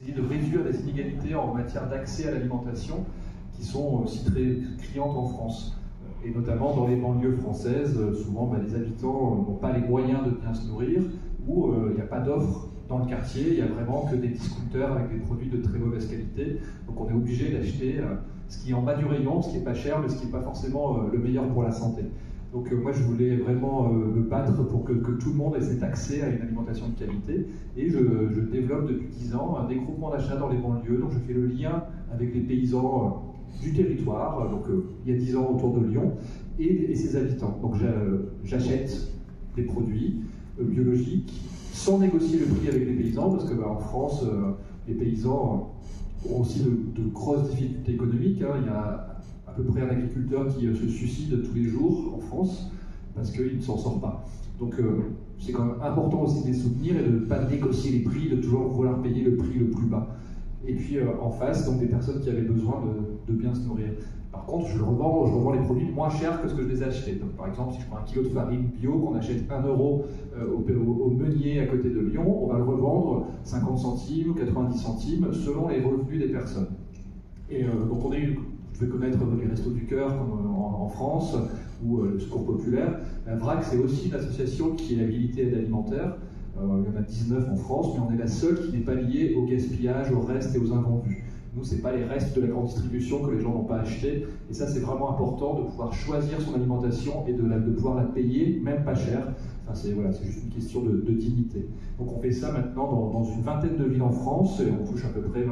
de réduire les inégalités en matière d'accès à l'alimentation qui sont aussi très criantes en France. Et notamment dans les banlieues françaises, souvent les habitants n'ont pas les moyens de bien se nourrir ou il n'y a pas d'offre dans le quartier, il n'y a vraiment que des discounters avec des produits de très mauvaise qualité. Donc on est obligé d'acheter ce qui est en bas du rayon, ce qui n'est pas cher, mais ce qui n'est pas forcément le meilleur pour la santé. Donc moi je voulais vraiment me battre pour que tout le monde ait cet accès à une alimentation de qualité. Et je développe depuis 10 ans des groupements d'achat dans les banlieues. Donc je fais le lien avec les paysans du territoire, donc il y a 10 ans autour de Lyon, et ses habitants. Donc j'achète des produits biologiques sans négocier le prix avec les paysans, parce que en France, les paysans ont aussi de grosses difficultés économiques. Il y a à peu près un agriculteur qui se suicide tous les jours en France parce qu'il ne s'en sort pas. Donc c'est quand même important aussi de les soutenir et de ne pas négocier les prix, de toujours vouloir payer le prix le plus bas. Et puis en face, donc des personnes qui avaient besoin de bien se nourrir. Par contre, je revends les produits moins chers que ce que je les ai achetés. Donc, par exemple, si je prends un kilo de farine bio qu'on achète 1 euro au meunier à côté de Lyon, on va le revendre 50 centimes ou 90 centimes selon les revenus des personnes. Et donc vous devez connaître les Restos du Cœur comme en France ou le Secours Populaire. La VRAC, c'est aussi une association qui est habilitée à l'aide alimentaire. Il y en a 19 en France, mais on est la seule qui n'est pas liée au gaspillage, aux restes et aux invendus. Nous, ce n'est pas les restes de la grande distribution que les gens n'ont pas acheté. Et ça, c'est vraiment important de pouvoir choisir son alimentation et de pouvoir la payer, même pas cher. Enfin, c'est juste une question de dignité. Donc on fait ça maintenant dans une vingtaine de villes en France, et on touche à peu près 20-25 000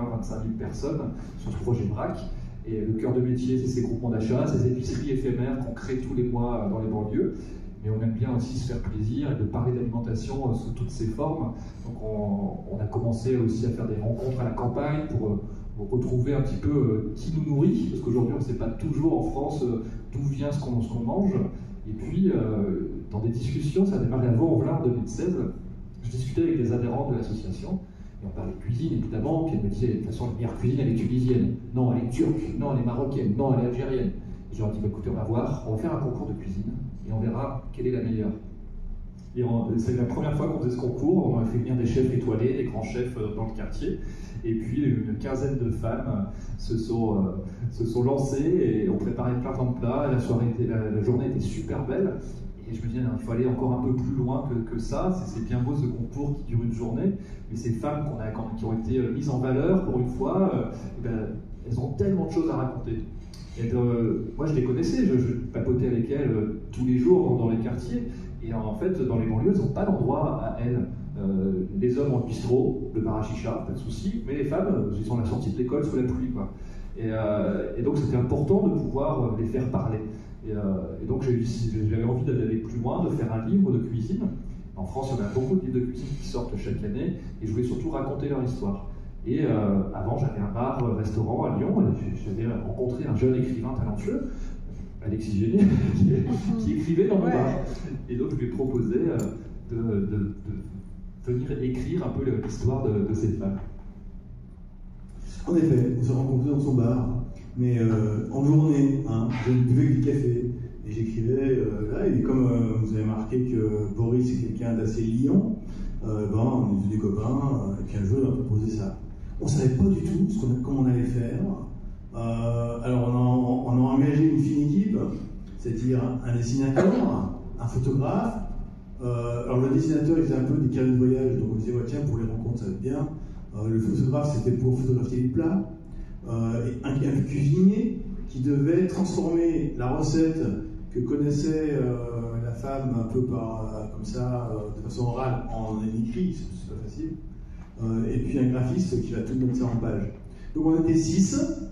personnes sur ce projet VRAC. Et le cœur de métier, c'est ces groupements d'achat, ces épiceries éphémères qu'on crée tous les mois dans les banlieues. Mais on aime bien aussi se faire plaisir et de parler d'alimentation sous toutes ses formes. Donc on a commencé aussi à faire des rencontres à la campagne pour retrouver un petit peu qui nous nourrit, parce qu'aujourd'hui on ne sait pas toujours en France d'où vient ce qu'on mange. Et puis dans des discussions, ça a démarré à Vaux-en-Velin en 2016, je discutais avec des adhérents de l'association, et on parlait de cuisine évidemment, puis elle me disait de toute façon la meilleure cuisine elle est tunisienne, non elle est turque, non elle est marocaine, non elle est algérienne. Et je leur ai dit écoutez, on va voir, on va faire un concours de cuisine, et on verra quelle est la meilleure. Et c'est la première fois qu'on faisait ce concours, on a fait venir des chefs étoilés, des grands chefs dans le quartier, et puis une quinzaine de femmes se sont lancées et ont préparé plein de plats. La journée était super belle, et je me disais il faut aller encore un peu plus loin que ça. C'est bien beau ce concours qui dure une journée, mais ces femmes qui ont été mises en valeur pour une fois, elles ont tellement de choses à raconter. Et moi je les connaissais, je papotais avec elles tous les jours dans les quartiers, et en fait dans les banlieues elles n'ont pas d'endroit à elles. Les hommes ont le bistrot, le bar à chicha, pas de souci, mais les femmes, ils sont à la sortie de l'école sous la pluie, quoi. Et donc c'était important de pouvoir les faire parler. Et donc j'avais envie d'aller plus loin, de faire un livre de cuisine. En France, il y en a beaucoup de livres de cuisine qui sortent chaque année, et je voulais surtout raconter leur histoire. Et avant, j'avais un bar-restaurant à Lyon, et j'avais rencontré un jeune écrivain talentueux, Alexis Génie, qui écrivait dans mon bar. Et donc je lui ai proposé de venir écrire un peu l'histoire de cette femme. En effet, on s'est rencontrés dans son bar, mais en journée, je ne buvais que du café, et j'écrivais là, et comme vous avez marqué que Boris est quelqu'un d'assez liant, on est devenus des copains, et puis un jour on a proposé ça. On ne savait pas du tout comment on allait faire. Alors on a engagé une fine équipe, c'est-à-dire un dessinateur, un photographe. Alors le dessinateur il faisait un peu des carnets de voyage, donc on disait ouais, tiens, pour les rencontres ça va être bien. Le photographe c'était pour photographier les plats. Et un cuisinier qui devait transformer la recette que connaissait la femme un peu comme ça, de façon orale, en écrit, c'est pas facile. Et puis un graphiste qui va tout mettre ça en page. Donc on était 6,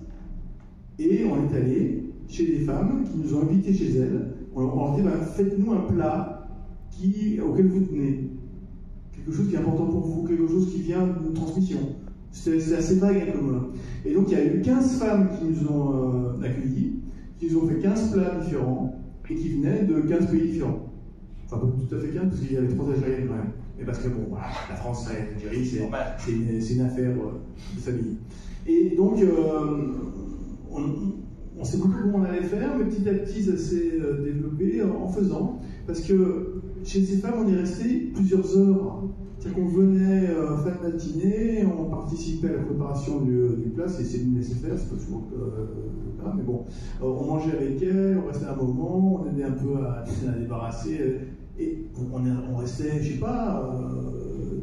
et on est allé chez des femmes qui nous ont invités chez elles. On leur dit faites-nous un plat auquel vous tenez. Quelque chose qui est important pour vous, quelque chose qui vient d'une transmission. C'est assez vague comme. Et donc il y a eu 15 femmes qui nous ont accueillis, qui nous ont fait 15 plats différents, et qui venaient de 15 pays différents. Enfin, pas tout à fait 15, parce qu'il y avait 3 Algériennes quand même. Mais parce que, bon, voilà, la France et l'Algérie, c'est une affaire de famille. Et donc, on sait beaucoup comment on allait faire, mais petit à petit, ça s'est développé en faisant. Parce que chez ces femmes, on est resté plusieurs heures. C'est-à-dire qu'on venait fin de matinée, on participait à la préparation du plat, c'est une laisser faire, c'est pas toujours le cas, mais bon, on mangeait avec elle, on restait un moment, on aidait un peu à débarrasser, et on restait, je sais pas,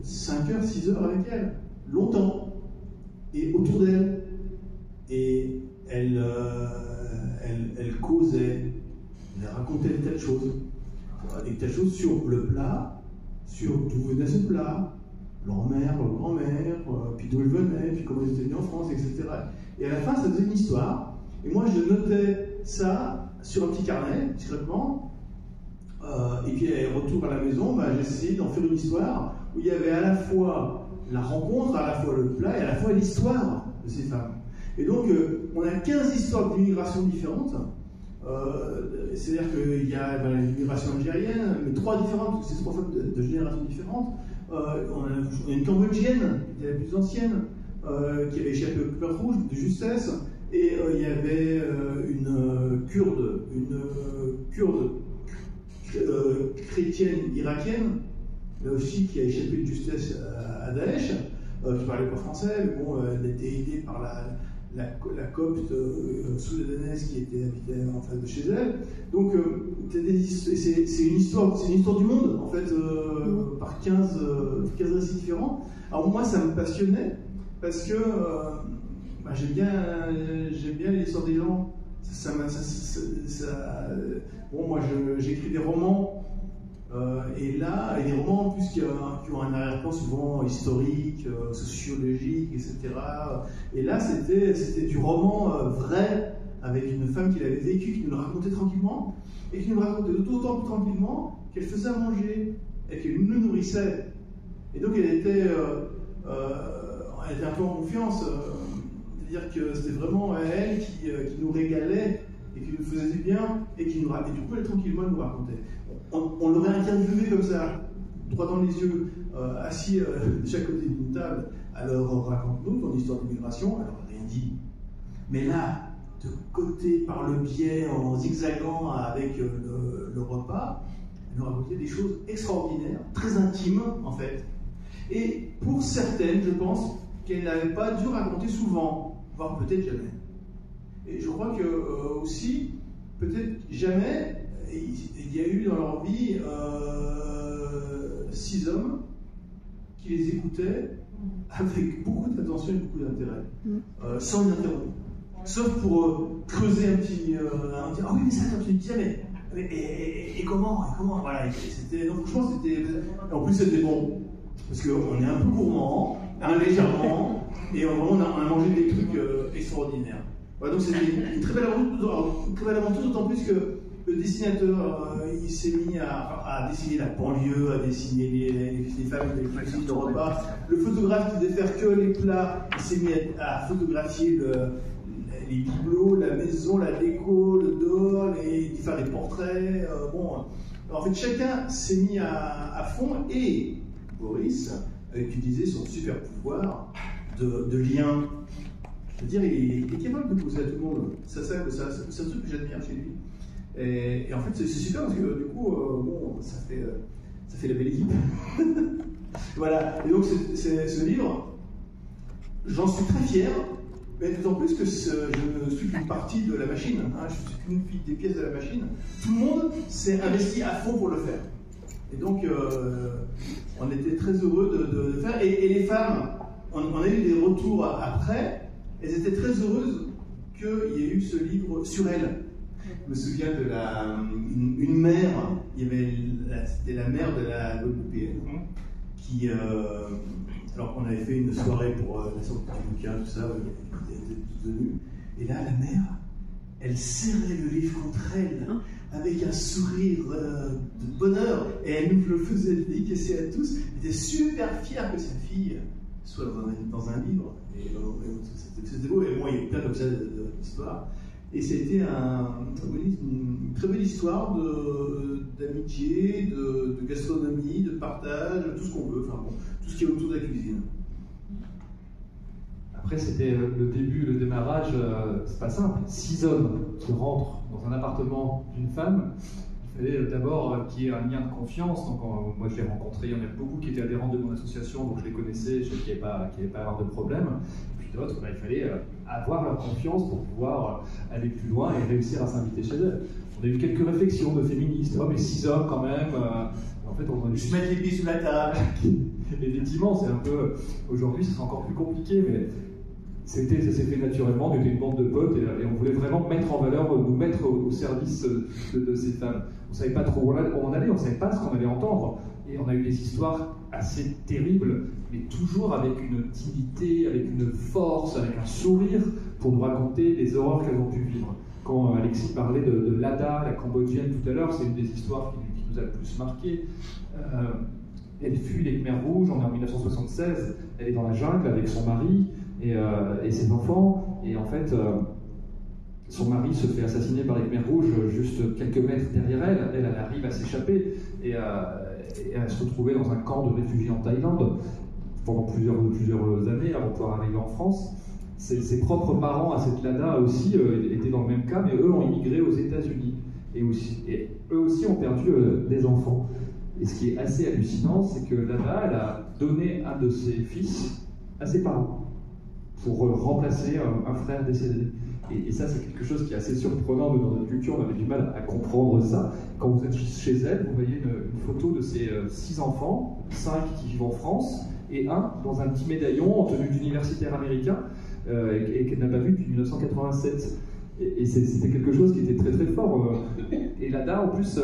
5 heures, 6 heures avec elle, longtemps, et autour d'elle. Et elle causait, elle racontait des tas de choses sur le plat, sur d'où venait ce plat, leur mère, leur grand-mère, puis d'où ils venaient, puis comment ils étaient venus en France, etc. Et à la fin, ça faisait une histoire. Et moi, je notais ça sur un petit carnet, discrètement. Et puis, retour à la maison, j'essayais d'en faire une histoire où il y avait à la fois la rencontre, à la fois le plat et à la fois l'histoire de ces femmes. Et donc, on a 15 histoires d'immigration différentes. C'est-à-dire qu'il y a l'immigration algérienne, mais 3 différentes, c'est 3 femmes de générations différentes. On a une cambodgienne, qui était la plus ancienne, qui avait échappé au Khmer Rouge, de justesse. Et il y avait une kurde chrétienne irakienne, là aussi, qui a échappé de justesse à Daesh, qui parlait pas français, mais bon, elle était aidée par la copte soudanaise qui habitait en face de chez elle. Donc, c'est une histoire du monde, en fait, par 15 récits différents. Alors, moi, ça me passionnait, parce que j'aime bien l'histoire des gens. Bon, moi, j'écris des romans. Et là, des romans en plus qui ont un arrière-plan souvent historique, sociologique, etc. Et là, c'était du roman vrai, avec une femme qui l'avait vécu, qui nous le racontait tranquillement, et qui nous le racontait d'autant plus tranquillement qu'elle faisait à manger, et qu'elle nous nourrissait. Et donc, elle était un peu en confiance, c'est-à-dire que c'était vraiment elle qui nous régalait, et qui nous faisait du bien, et qui nous racontait. Et du coup, elle tranquillement nous racontait. On l'aurait interviewé comme ça, droit dans les yeux, assis de chaque côté d'une table. Alors raconte-nous ton histoire d'immigration. Alors rien dit. Mais là, de côté, par le biais, en zigzagant avec le repas, elle nous racontait des choses extraordinaires, très intimes en fait. Et pour certaines, je pense qu'elle n'avait pas dû raconter souvent, voire peut-être jamais. Et je crois que aussi, peut-être jamais, il y a eu dans leur vie 6 hommes qui les écoutaient avec beaucoup d'attention et beaucoup d'intérêt, sans les interrompre. Sauf pour creuser un petit. Ah oui, mais ça, comme tu disais, mais et comment voilà, c'était. Donc, je pense que c'était. En plus, c'était bon. Parce qu'on est un peu gourmand, légèrement, et on a mangé des trucs extraordinaires. Voilà, donc c'était une très belle aventure, d'autant plus que le dessinateur, il s'est mis à dessiner la banlieue, à dessiner les femmes qui cuisinent le repas. Le photographe qui devait faire que les plats, il s'est mis à photographier les bibelots, la maison, la déco, le dehors, faire des portraits. Bon, en fait, chacun s'est mis à fond, et Boris a utilisé son super pouvoir de lien. C'est-à-dire, il est capable de poser à tout le monde. C'est un truc que j'admire chez lui. Et en fait, c'est super parce que du coup, bon, ça fait la belle équipe. Voilà. Et donc, ce livre, j'en suis très fier, mais d'autant plus que je ne suis qu'une partie de la machine. Hein, je suis qu'une des pièces de la machine. Tout le monde s'est investi à fond pour le faire. Et donc, on était très heureux de le faire. Et les femmes, on a eu des retours après. Elles étaient très heureuses qu'il y ait eu ce livre sur elles. Je me souviens de une mère, c'était la mère de la Guadeloupéenne, qui, alors qu'on avait fait une soirée pour la sortie du bouquin, tout ça, ils étaient tous venus. Et là, la mère, elle serrait le livre contre elle, avec un sourire de bonheur, et elle nous le faisait dédicacer à tous. Elle était super fière que sa fille soit dans un livre. Et c'était beau, et moi il y a plein comme ça d'histoires. Et c'était une très belle histoire d'amitié, de gastronomie, de partage, tout ce qu'on veut, enfin bon, tout ce qui est autour de la cuisine. Après, c'était le début, le démarrage, c'est pas simple. 6 hommes qui rentrent dans un appartement d'une femme, il Il fallait d'abord qu'il y ait un lien de confiance. Donc, moi, je l'ai rencontré, il y en a beaucoup qui étaient adhérents de mon association, donc je les connaissais, je savais qu'il n'y avait pas à avoir de problème. Et puis d'autres, il fallait avoir leur confiance pour pouvoir aller plus loin et réussir à s'inviter chez elles. On a eu quelques réflexions de féministes, mais 6 hommes quand même. En fait, on a juste mettre les pieds sous la table. Effectivement, c'est un peu. Aujourd'hui, c'est encore plus compliqué, mais ça s'est fait naturellement. On était une bande de potes et on voulait vraiment mettre en valeur, nous mettre au service de ces femmes. On ne savait pas trop où on allait, on ne savait pas ce qu'on allait entendre. Et on a eu des histoires assez terribles, mais toujours avec une dignité, avec une force, avec un sourire pour nous raconter les horreurs qu'elles ont pu vivre. Quand Alexis parlait de Lada, la Cambodgienne tout à l'heure, c'est une des histoires qui nous a le plus marqué. Elle fuit les Khmers rouges, on est en 1976, elle est dans la jungle avec son mari et ses enfants, et en fait, son mari se fait assassiner par les Khmers rouges juste quelques mètres derrière elle. Elle arrive à s'échapper et à se retrouver dans un camp de réfugiés en Thaïlande pendant plusieurs années avant de pouvoir arriver en France. Ses propres parents à cette Lada aussi étaient dans le même cas, mais eux ont immigré aux États-Unis et eux aussi ont perdu des enfants. Et ce qui est assez hallucinant, c'est que Lada, elle a donné un de ses fils à ses parents pour remplacer un frère décédé. Et ça, c'est quelque chose qui est assez surprenant dans notre culture. On avait du mal à comprendre ça. Quand vous êtes chez elle, vous voyez une photo de ses 6 enfants, 5 qui vivent en France et un dans un petit médaillon en tenue d'universitaire américain et qu'elle n'a pas vu depuis 1987. Et c'était quelque chose qui était très très fort. Et Lada, en plus,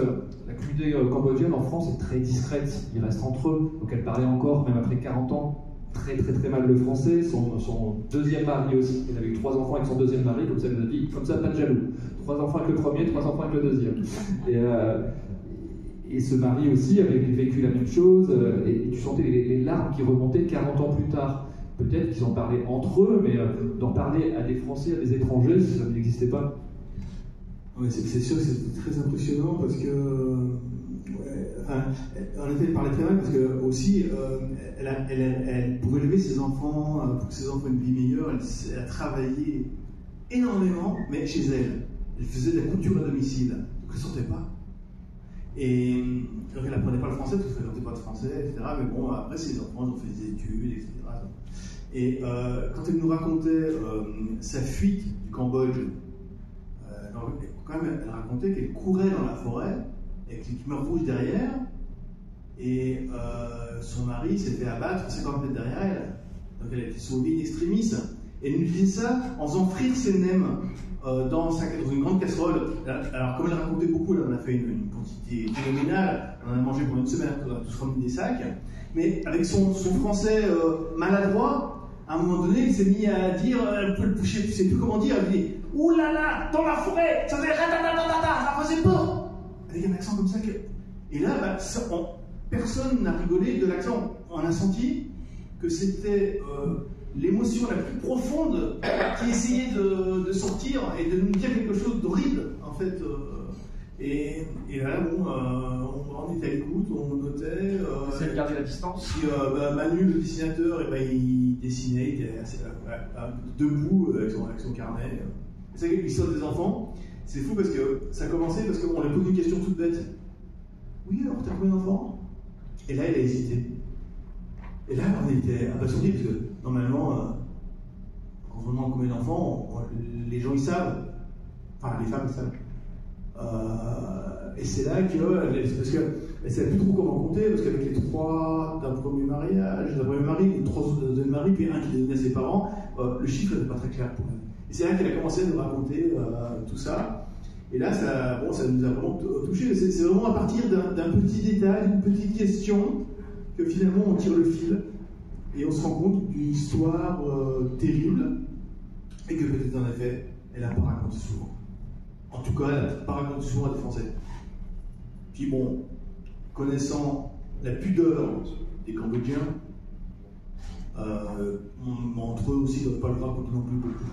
la communauté cambodgienne en France est très discrète. Ils restent entre eux. Donc elle parlait encore, même après 40 ans, très très très mal le français. Son deuxième mari aussi. Elle avait eu 3 enfants avec son deuxième mari, comme ça elle nous a dit, comme ça, pas de jaloux. 3 enfants avec le premier, 3 enfants avec le deuxième. Et ce mari aussi avait vécu la même chose. Et tu sentais les larmes qui remontaient 40 ans plus tard. Peut-être qu'ils en parlaient entre eux, mais d'en parler à des Français, à des étrangers, ça n'existait pas. Ouais, c'est sûr que c'est très impressionnant parce que, en effet, elle parlait très mal parce que aussi, pour élever ses enfants, pour que ses enfants aient une vie meilleure, elle a travaillé énormément, mais chez elle. Elle faisait de la couture à domicile, donc elle ne sortait pas. Et donc elle n'apprenait pas le français parce qu'elle ne faisait pas de français, etc. Mais bon, après, ses enfants ont fait des études, etc. Et quand elle nous racontait sa fuite du Cambodge, quand même, elle racontait qu'elle courait dans la forêt avec les Khmers rouges derrière, et son mari s'est fait abattre 50 mètres derrière elle. Donc elle a été sauvée in extremis. Et elle nous disait ça en faisant frire ses nems dans une grande casserole. Alors, comme elle racontait beaucoup, là, on a fait une quantité phénoménale, on en a mangé pendant une semaine, on a tous remis des sacs. Mais avec son français maladroit, à un moment donné, il s'est mis à dire, je ne sais plus comment dire, il dit « Ouh là là, dans la forêt, ça faisait ratatatata, ça faisait peur !» Avec un accent comme ça. Et là, personne n'a rigolé de l'accent. On a senti que c'était l'émotion la plus profonde qui essayait de sortir et de nous dire quelque chose d'horrible, en fait. Et là, bon, on était à l'écoute, on notait. On essayait de garder la distance. Puis Manu, le dessinateur, il dessinait, il était debout avec son carnet. C'est ça l'histoire des enfants. C'est fou parce que ça a commencé parce qu'on lui pose une question toute bête. Oui, alors t'as combien d'enfants? Et là, elle a hésité. Et là, on était abasourdis parce que normalement, quand on demande combien d'enfants, les gens ils savent. Enfin, les femmes ils savent. Et c'est là parce qu'elle ne savait plus trop comment compter, parce qu'avec les 3 d'un premier mari, les 3 autres d'un deuxième mari, puis un qui les donnait à ses parents, le chiffre n'était pas très clair pour elle. Et c'est là qu'elle a commencé à nous raconter tout ça. Et là, ça nous a vraiment touché. C'est vraiment à partir d'un petit détail, d'une petite question, que finalement on tire le fil et on se rend compte d'une histoire terrible, et que peut-être en effet, elle n'a pas raconté souvent. En tout cas, elle n'a pas raconté souvent à des Français. Puis bon, connaissant la pudeur des Cambodgiens, entre eux aussi, ils ne doivent pas le raconter non plus beaucoup.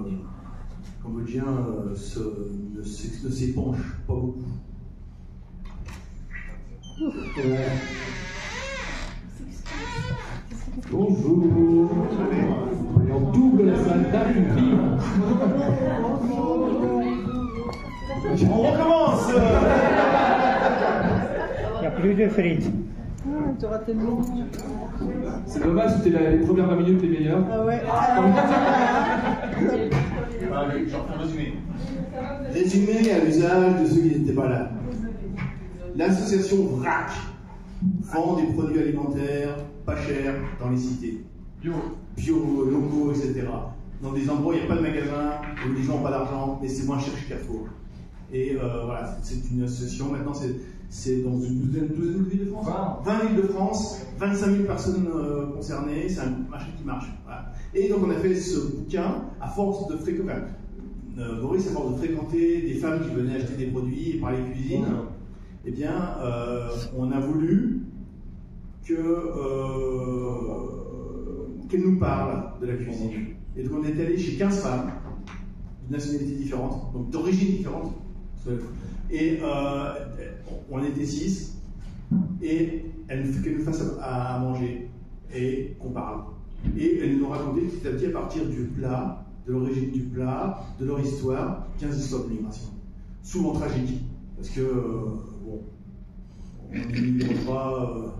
Les Cambodgiens ne s'épanchent pas beaucoup. Bonjour. Et on double la salle d'arrivée. On recommence. Jus de frites. Ah, tu auras tellement. C'est dommage, c'était les premières 20 minutes les meilleures. Ah ouais. Allez, j'en fais un résumé. Résumé à l'usage de ceux qui n'étaient pas là. L'association VRAC vend des produits alimentaires pas chers dans les cités. Bio, locaux, etc. Dans des endroits où il n'y a pas de magasin, où les gens n'ont pas d'argent, mais c'est moins cher que Carrefour. Et voilà, c'est une association, maintenant c'est dans une douzaine de villes de France. 20 villes de France, 25 000 personnes concernées, c'est un marché qui marche. Voilà. Et donc on a fait ce bouquin à force de fréquenter, Boris, à force de fréquenter des femmes qui venaient acheter des produits et parler cuisine, eh bien on a voulu qu'elle nous parle de la cuisine. Et donc on est allé chez 15 femmes, de nationalités différentes, donc d'origines différentes. Et on était 6, et qu'elle nous fasse à manger, et qu'on parle. Et elle nous racontait petit à petit, à partir du plat, de l'origine du plat, de leur histoire, 15 histoires de migration. Souvent tragiques, parce que, bon, on ne pas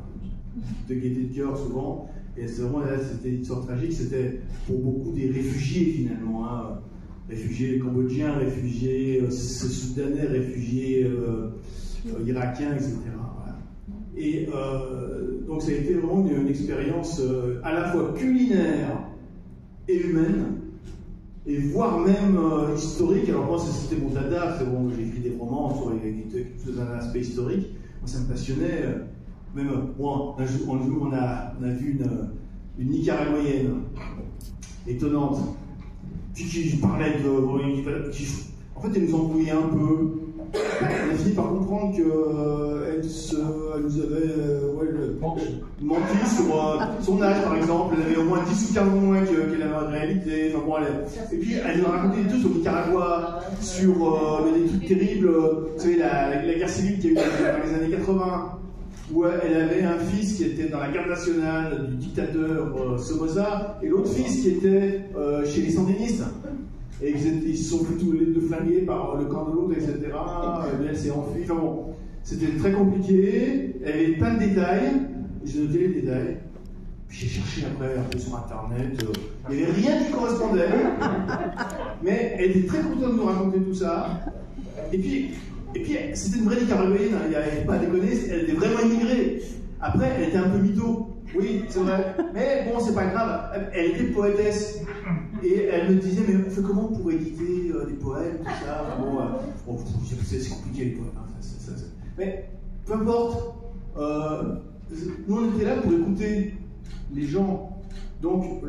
de gaieté de cœur souvent, et c'est vraiment là, c'était une histoire tragique, c'était pour beaucoup des réfugiés finalement, hein. Réfugiés cambodgiens, réfugiés soudanais, réfugiés irakiens, etc. Voilà. Et donc ça a été vraiment une expérience à la fois culinaire et humaine, et voire même historique. Alors moi c'était mon dada, c'est bon, j'ai écrit des romans sur un aspect historique, moi ça me passionnait. Même moi, un jour on a vu une Nicaraguayenne étonnante, qui parlait de. En fait, elle nous embrouillait un peu. On a fini par comprendre qu'elle nous avait menti sur son âge, par exemple. Elle avait au moins 10 ou 15 ans moins qu'elle avait en réalité. Enfin, bon, et puis, elle nous a raconté des trucs sur Nicaragua, sur des trucs terribles. Vous savez, la guerre civile qu'il y a eu dans les années 80. Où elle avait un fils qui était dans la garde nationale du dictateur Somoza, et l'autre fils qui était chez les sandinistes. Et ils se sont tous les deux flingués par le camp de l'autre, etc. Et elle s'est enfuie. Enfin bon, c'était très compliqué. Elle avait plein de détails. J'ai noté les détails. Puis j'ai cherché après un peu sur Internet. Il n'y avait rien qui correspondait. Mais elle était très contente de nous raconter tout ça. Et puis, c'était une vraie Nicaraguayenne, il n'y avait pas à déconner, elle était vraiment immigrée. Après, elle était un peu mytho, oui, c'est vrai. Mais bon, c'est pas grave, elle était poétesse. Et elle me disait, mais on fait comment pour éditer des poèmes, tout ça. Bon, c'est compliqué les poèmes. Hein, mais peu importe, nous on était là pour écouter les gens. Donc,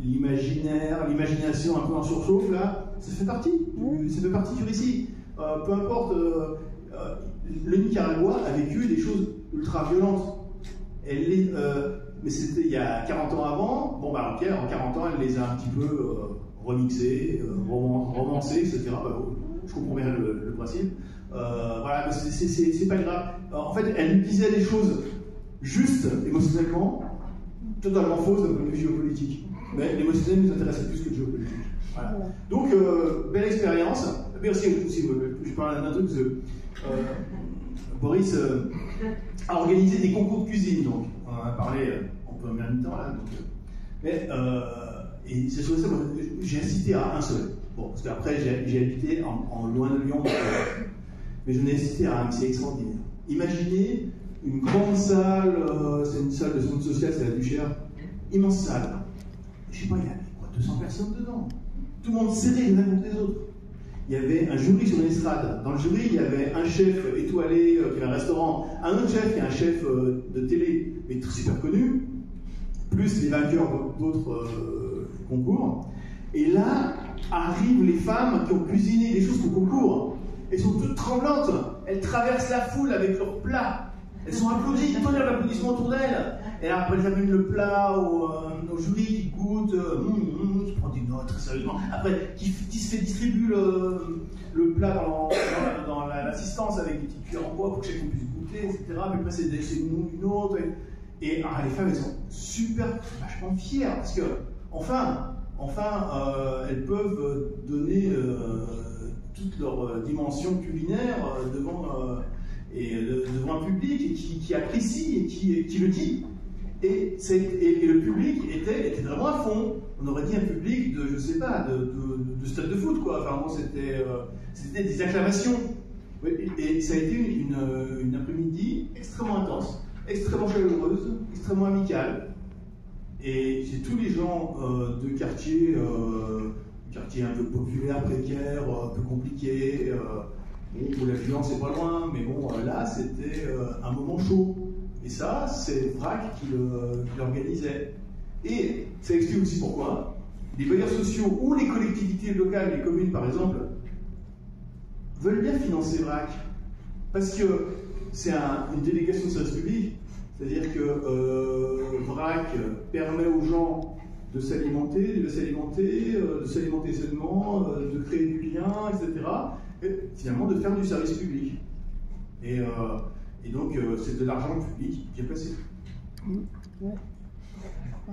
l'imaginaire, l'imagination un peu en surchauffe, là, ça fait partie du récit. Peu importe, le Nicaragua a vécu des choses ultra violentes. Mais c'était il y a 40 ans avant. Bon, bah, ok, en 40 ans, elle les a un petit peu remixés, romancés, etc. Bah, je comprends bien le principe. Voilà, mais c'est pas grave. En fait, elle nous disait des choses justes émotionnellement, totalement fausses d'un point de vue géopolitique. Mais l'émotionnel nous intéressait plus que le géopolitique. Voilà. Donc, belle expérience. Mais aussi, je parle d'un truc, Boris a organisé des concours de cuisine, donc on en a parlé en premier temps là. Mais et c'est sur ça, j'ai assisté à un seul. Bon, parce qu'après j'ai habité en loin de Lyon, mais je n'ai assisté à un, c'est extraordinaire. Imaginez une grande salle, c'est une salle de centre social, c'est la Duchère, immense salle. Je sais pas, il y avait quoi, 200 personnes dedans. Tout le monde serré les uns contre les autres. Il y avait un jury sur l'estrade. Dans le jury, il y avait un chef étoilé qui avait un restaurant, un autre chef qui est un chef de télé, mais super connu, plus les vainqueurs d'autres concours. Et là, arrivent les femmes qui ont cuisiné des choses au concours. Elles sont toutes tremblantes. Elles traversent la foule avec leurs plats. Elles sont applaudies. Il y a l'applaudissement autour d'elles. Et après, elles amènent le plat au jury qui goûte, qui prend des notes très sérieusement. Après, qui se fait distribuer le plat dans l'assistance avec des petites cuillères en bois pour que chacun puisse goûter, etc. Mais après, c'est une autre. Et les femmes, elles sont vachement fières parce que, enfin, elles peuvent donner toute leur dimension culinaire devant devant un public qui apprécie et qui le dit. Et le public était vraiment à fond. On aurait dit un public de, je sais pas, de stade de foot, quoi. Enfin, bon, c'était des acclamations. Et ça a été une après-midi extrêmement intense, extrêmement chaleureuse, extrêmement amicale. Et c'est tous les gens de quartiers un peu populaires, précaires, un peu compliqués, où la violence n'est pas loin, mais bon, là, c'était un moment chaud. Et ça, c'est VRAC qui l'organisait. Et ça explique aussi pourquoi les bailleurs sociaux ou les collectivités locales, les communes par exemple, veulent bien financer VRAC. Parce que c'est une délégation de service public, c'est-à-dire que VRAC permet aux gens de s'alimenter sainement, de créer du lien, etc. Et finalement de faire du service public. Et donc c'est de l'argent public bien placé. Ouais.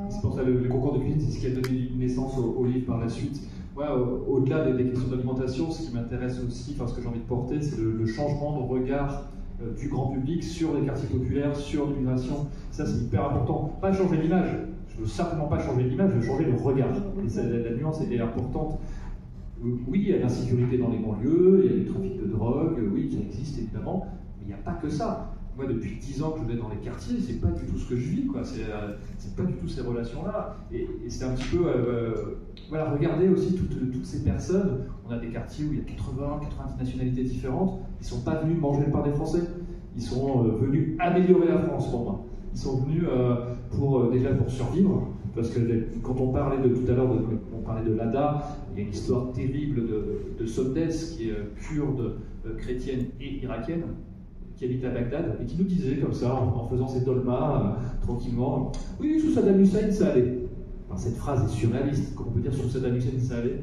C'est pour ça que le concours de cuisine, c'est ce qui a donné naissance au livre par la suite. Ouais, au-delà des questions d'alimentation, ce qui m'intéresse aussi, enfin ce que j'ai envie de porter, c'est le changement de regard du grand public sur les quartiers populaires, sur l'immigration. Ça, c'est hyper important. Pas changer l'image. Je veux certainement pas changer l'image, je veux changer le regard. Et ça, la nuance est importante. Oui, il y a l'insécurité dans les banlieues, il y a le trafic de drogue, oui, ça existe évidemment, mais il n'y a pas que ça. Moi, depuis 10 ans que je vais dans les quartiers, c'est pas du tout ce que je vis, quoi. C'est pas du tout ces relations-là. Et c'est un petit peu, voilà, regardez aussi toutes ces personnes. On a des quartiers où il y a 80-90 nationalités différentes. Ils sont pas venus manger le pain des Français. Ils sont venus améliorer la France pour moi. Ils sont venus déjà pour survivre. Parce que quand on parlait tout à l'heure, on parlait de l'ADA, il y a une histoire terrible de Sondes, qui est kurde, chrétienne et irakienne, qui habite à Bagdad, et qui nous disait comme ça, en faisant ses dolmas, tranquillement, oui, sous Saddam Hussein, ça allait. Enfin, cette phrase est surréaliste, comme on peut dire sous Saddam Hussein, ça allait.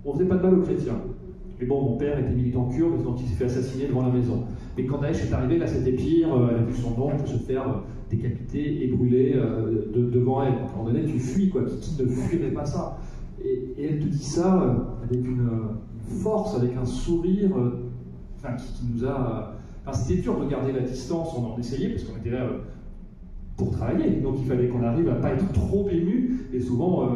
On faisait pas de mal aux chrétiens. Mais bon, mon père était militant kurde, donc il s'est fait assassiner devant la maison. Mais quand Daesh est arrivé, là c'était pire, elle a vu son oncle se faire décapiter et brûler devant elle. À un moment donné, tu fuis, quoi. Qui ne fuirait pas ça? Et elle te dit ça avec une force, avec un sourire, qui nous a... c'était dur de garder la distance, on en essayait, parce qu'on était là pour travailler. Donc il fallait qu'on arrive à ne pas être trop ému. Et souvent,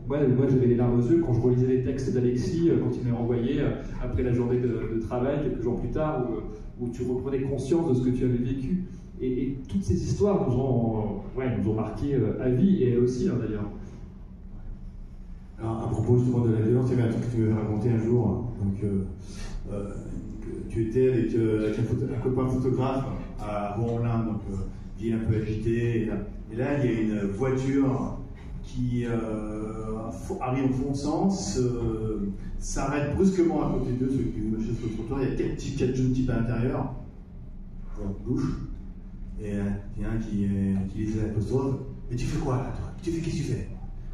moi j'avais les larmes aux yeux quand je relisais les textes d'Alexis, quand il m'a envoyé après la journée de travail, quelques jours plus tard, où tu reprenais conscience de ce que tu avais vécu. Et toutes ces histoires nous ont marqué à vie, et elle aussi d'ailleurs. Alors, à propos justement de la violence, il y avait un truc que tu m'avais raconté un jour. Donc, tu étais avec un copain photographe à Rouen-en-L'Inde, donc ville un peu agitée. Et là, il y a une voiture qui arrive en fonçant, s'arrête brusquement à côté d'eux, ceux qui marchaient sur le trottoir. Il y a 4 jeunes types à l'intérieur, en douche. Et il y en a un qui lisait l'apostrophe. Mais tu fais quoi là, toi? Qu'est-ce que tu fais?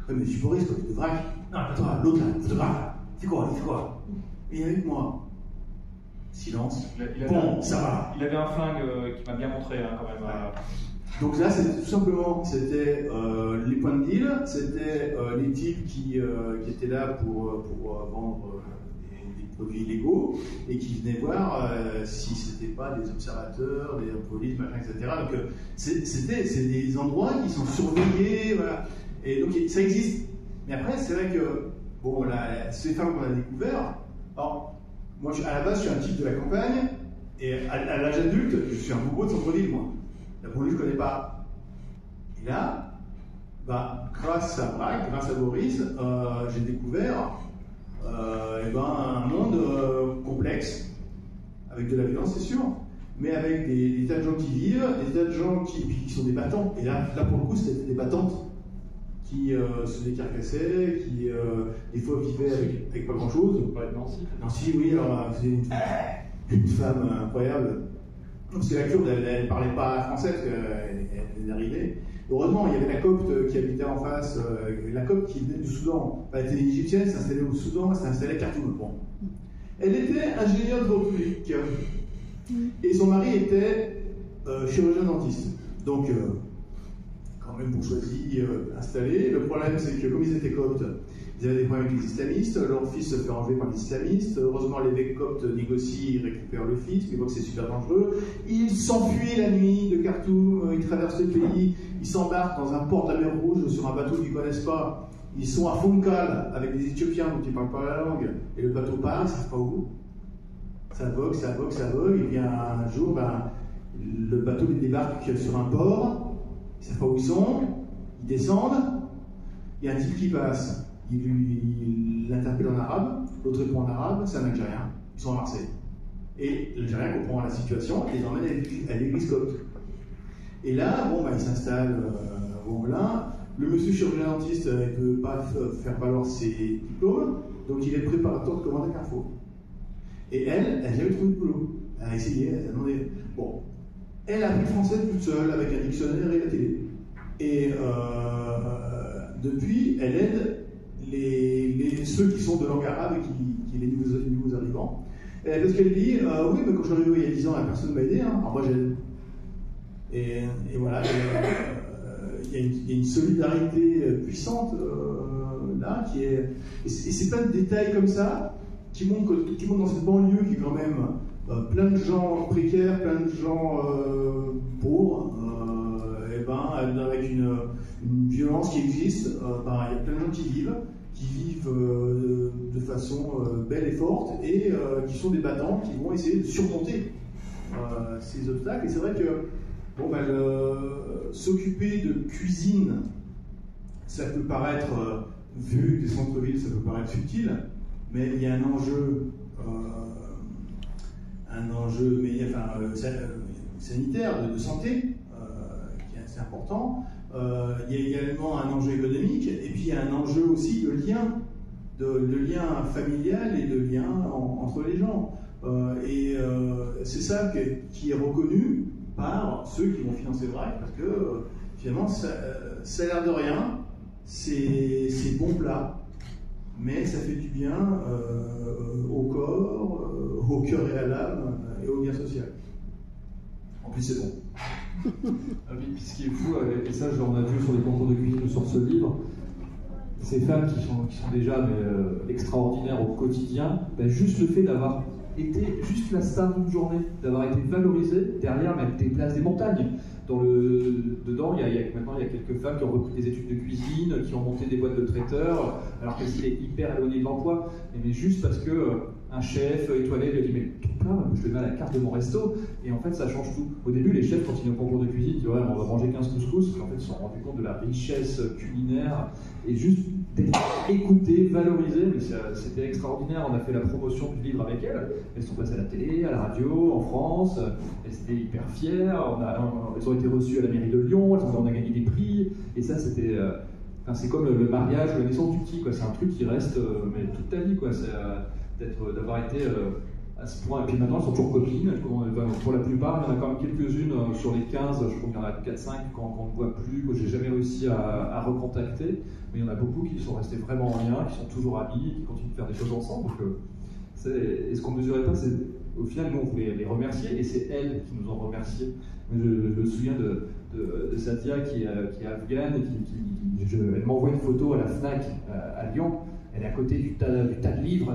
Ouais, mais je suis Boris, quoi, tu te vraques. Non, pas toi, l'autre là, le photographe. Il fait quoi? Et il est avec moi. Silence. Bon, ça va. Il avait un flingue qui m'a bien montré, quand même. Donc là, c'était tout simplement, les points de deal, c'était les types qui étaient là pour vendre des produits illégaux et qui venaient voir si c'était pas des observateurs, des polices, machin, etc. Donc c'est des endroits qui sont surveillés, voilà. Et donc ça existe. Mais après, c'est vrai que bon, ces femmes qu'on a découvert, alors moi à la base, je suis un type de la campagne et à l'âge adulte, je suis un bobo de centre-ville, moi. La banlieue, je ne connais pas. Et là, grâce à Braque, grâce à Boris, j'ai découvert un monde complexe, avec de la violence, c'est sûr, mais avec des tas de gens qui vivent, des tas de gens qui sont des battants. Et là pour le coup, c'était des battantes qui se décarcassaient, qui des fois vivaient avec pas grand-chose. Nancy, oui, alors c'est une femme incroyable. Parce que la Kurde, elle ne parlait pas français, parce qu'elle est arrivée. Heureusement, il y avait la Copte qui habitait en face, la Copte qui venait du Soudan. Elle était égyptienne, elle s'est installée au Soudan, elle s'est installée à Khartoum. Bon. Elle était ingénieure de droit public. Et son mari était chirurgien dentiste. Donc, quand même bourgeoisie installée. Le problème, c'est que comme ils étaient coptes, ils avaient des problèmes avec les islamistes. Leur fils se fait enlever par les islamistes. Heureusement, l'évêque copte négocie, il récupère le fils, mais il voit que c'est super dangereux. Ils s'enfuient la nuit de Khartoum, ils traversent le pays, ils s'embarquent dans un port de la mer Rouge sur un bateau qu'ils ne connaissent pas. Ils sont à Fonkal avec des Éthiopiens dont ils ne parlent pas la langue, et le bateau part, ils ne savent pas où. Ça vogue, ça vogue, ça vogue, et bien un jour, le bateau les débarque sur un port, ils ne savent pas où ils sont, ils descendent, il y a un type qui passe. Il l'interpelle en arabe, l'autre répond en arabe, c'est un Algérien, ils sont à Marseille. Et l'Algérien comprend la situation et les emmène à l'église copte. Et là, il s'installe là, le monsieur chirurgien-dentiste ne peut pas faire valoir ses diplômes, donc il est préparateur de commande à Carrefour. Et elle n'a jamais trouvé de boulot. Elle a essayé, elle a demandé. Bon, elle a appris le français toute seule avec un dictionnaire et la télé. Et depuis, elle aide ceux qui sont de langue arabe et qui les nouveaux arrivants. Parce qu'elle dit, oui, mais quand je suis arrivé il y a 10 ans, personne ne m'a aidé, alors moi j'aide. Et voilà, il y a une solidarité puissante là, qui est. Et c'est plein de détails comme ça qui montrent dans cette banlieue qui est quand même plein de gens précaires, plein de gens pauvres, avec une violence qui existe. Il y a plein de gens qui vivent de façon belle et forte et qui sont des battants qui vont essayer de surmonter ces obstacles. Et c'est vrai que s'occuper de cuisine, ça peut paraître, vu des centres-villes, ça peut paraître futile, mais il y a un enjeu sanitaire, de santé, qui est assez important. Il y a également un enjeu économique, et puis il y a un enjeu aussi de lien familial et de lien entre les gens. C'est ça qui est reconnu par ceux qui vont financer VRAC, parce que finalement, ça a l'air de rien, c'est bon plat, mais ça fait du bien au corps, au cœur et à l'âme, et au lien social. En plus, c'est bon. Ah oui, puis ce qui est fou, et ça on a vu sur les concours de cuisine sur ce livre, ces femmes qui sont déjà extraordinaires au quotidien, juste le fait d'avoir été juste la star d'une journée, d'avoir été valorisée derrière même des places des montagnes. Dedans, maintenant il y a quelques femmes qui ont repris des études de cuisine, qui ont monté des boîtes de traiteurs, alors qu'elles étaient hyper éloignées de l'emploi, mais juste parce que un chef étoilé lui a dit mais ton plat, je le mets à la carte de mon resto, et en fait ça change tout. Au début, les chefs, quand ils ont un concours de cuisine, ils disent ouais, on va manger 15 couscous, et en fait ils se sont rendus compte de la richesse culinaire, et juste d'être écoutées, valorisées, mais c'était extraordinaire. On a fait la promotion du livre avec elles sont passées à la télé, à la radio, en France, elles étaient hyper fières, elles ont été reçues à la mairie de Lyon, on a gagné des prix, et ça c'était... c'est comme le mariage ou la naissance du petit, quoi. C'est un truc qui reste mais toute ta vie, quoi. D'avoir été à ce point. Et puis maintenant, elles sont toujours copines. Pour la plupart, il y en a quand même quelques-unes sur les 15, je crois qu'il y en a 4-5 qu'on ne voit plus, que j'ai jamais réussi à recontacter. Mais il y en a beaucoup qui sont restés vraiment en lien, qui sont toujours amis, qui continuent de faire des choses ensemble. Donc, et ce qu'on ne mesurait pas, c'est au final, nous, on voulait les remercier, et c'est elles qui nous ont remerciés. Je me souviens de Sadia qui est afghane, elle m'envoie une photo à la FNAC à Lyon, elle est à côté du tas de livres,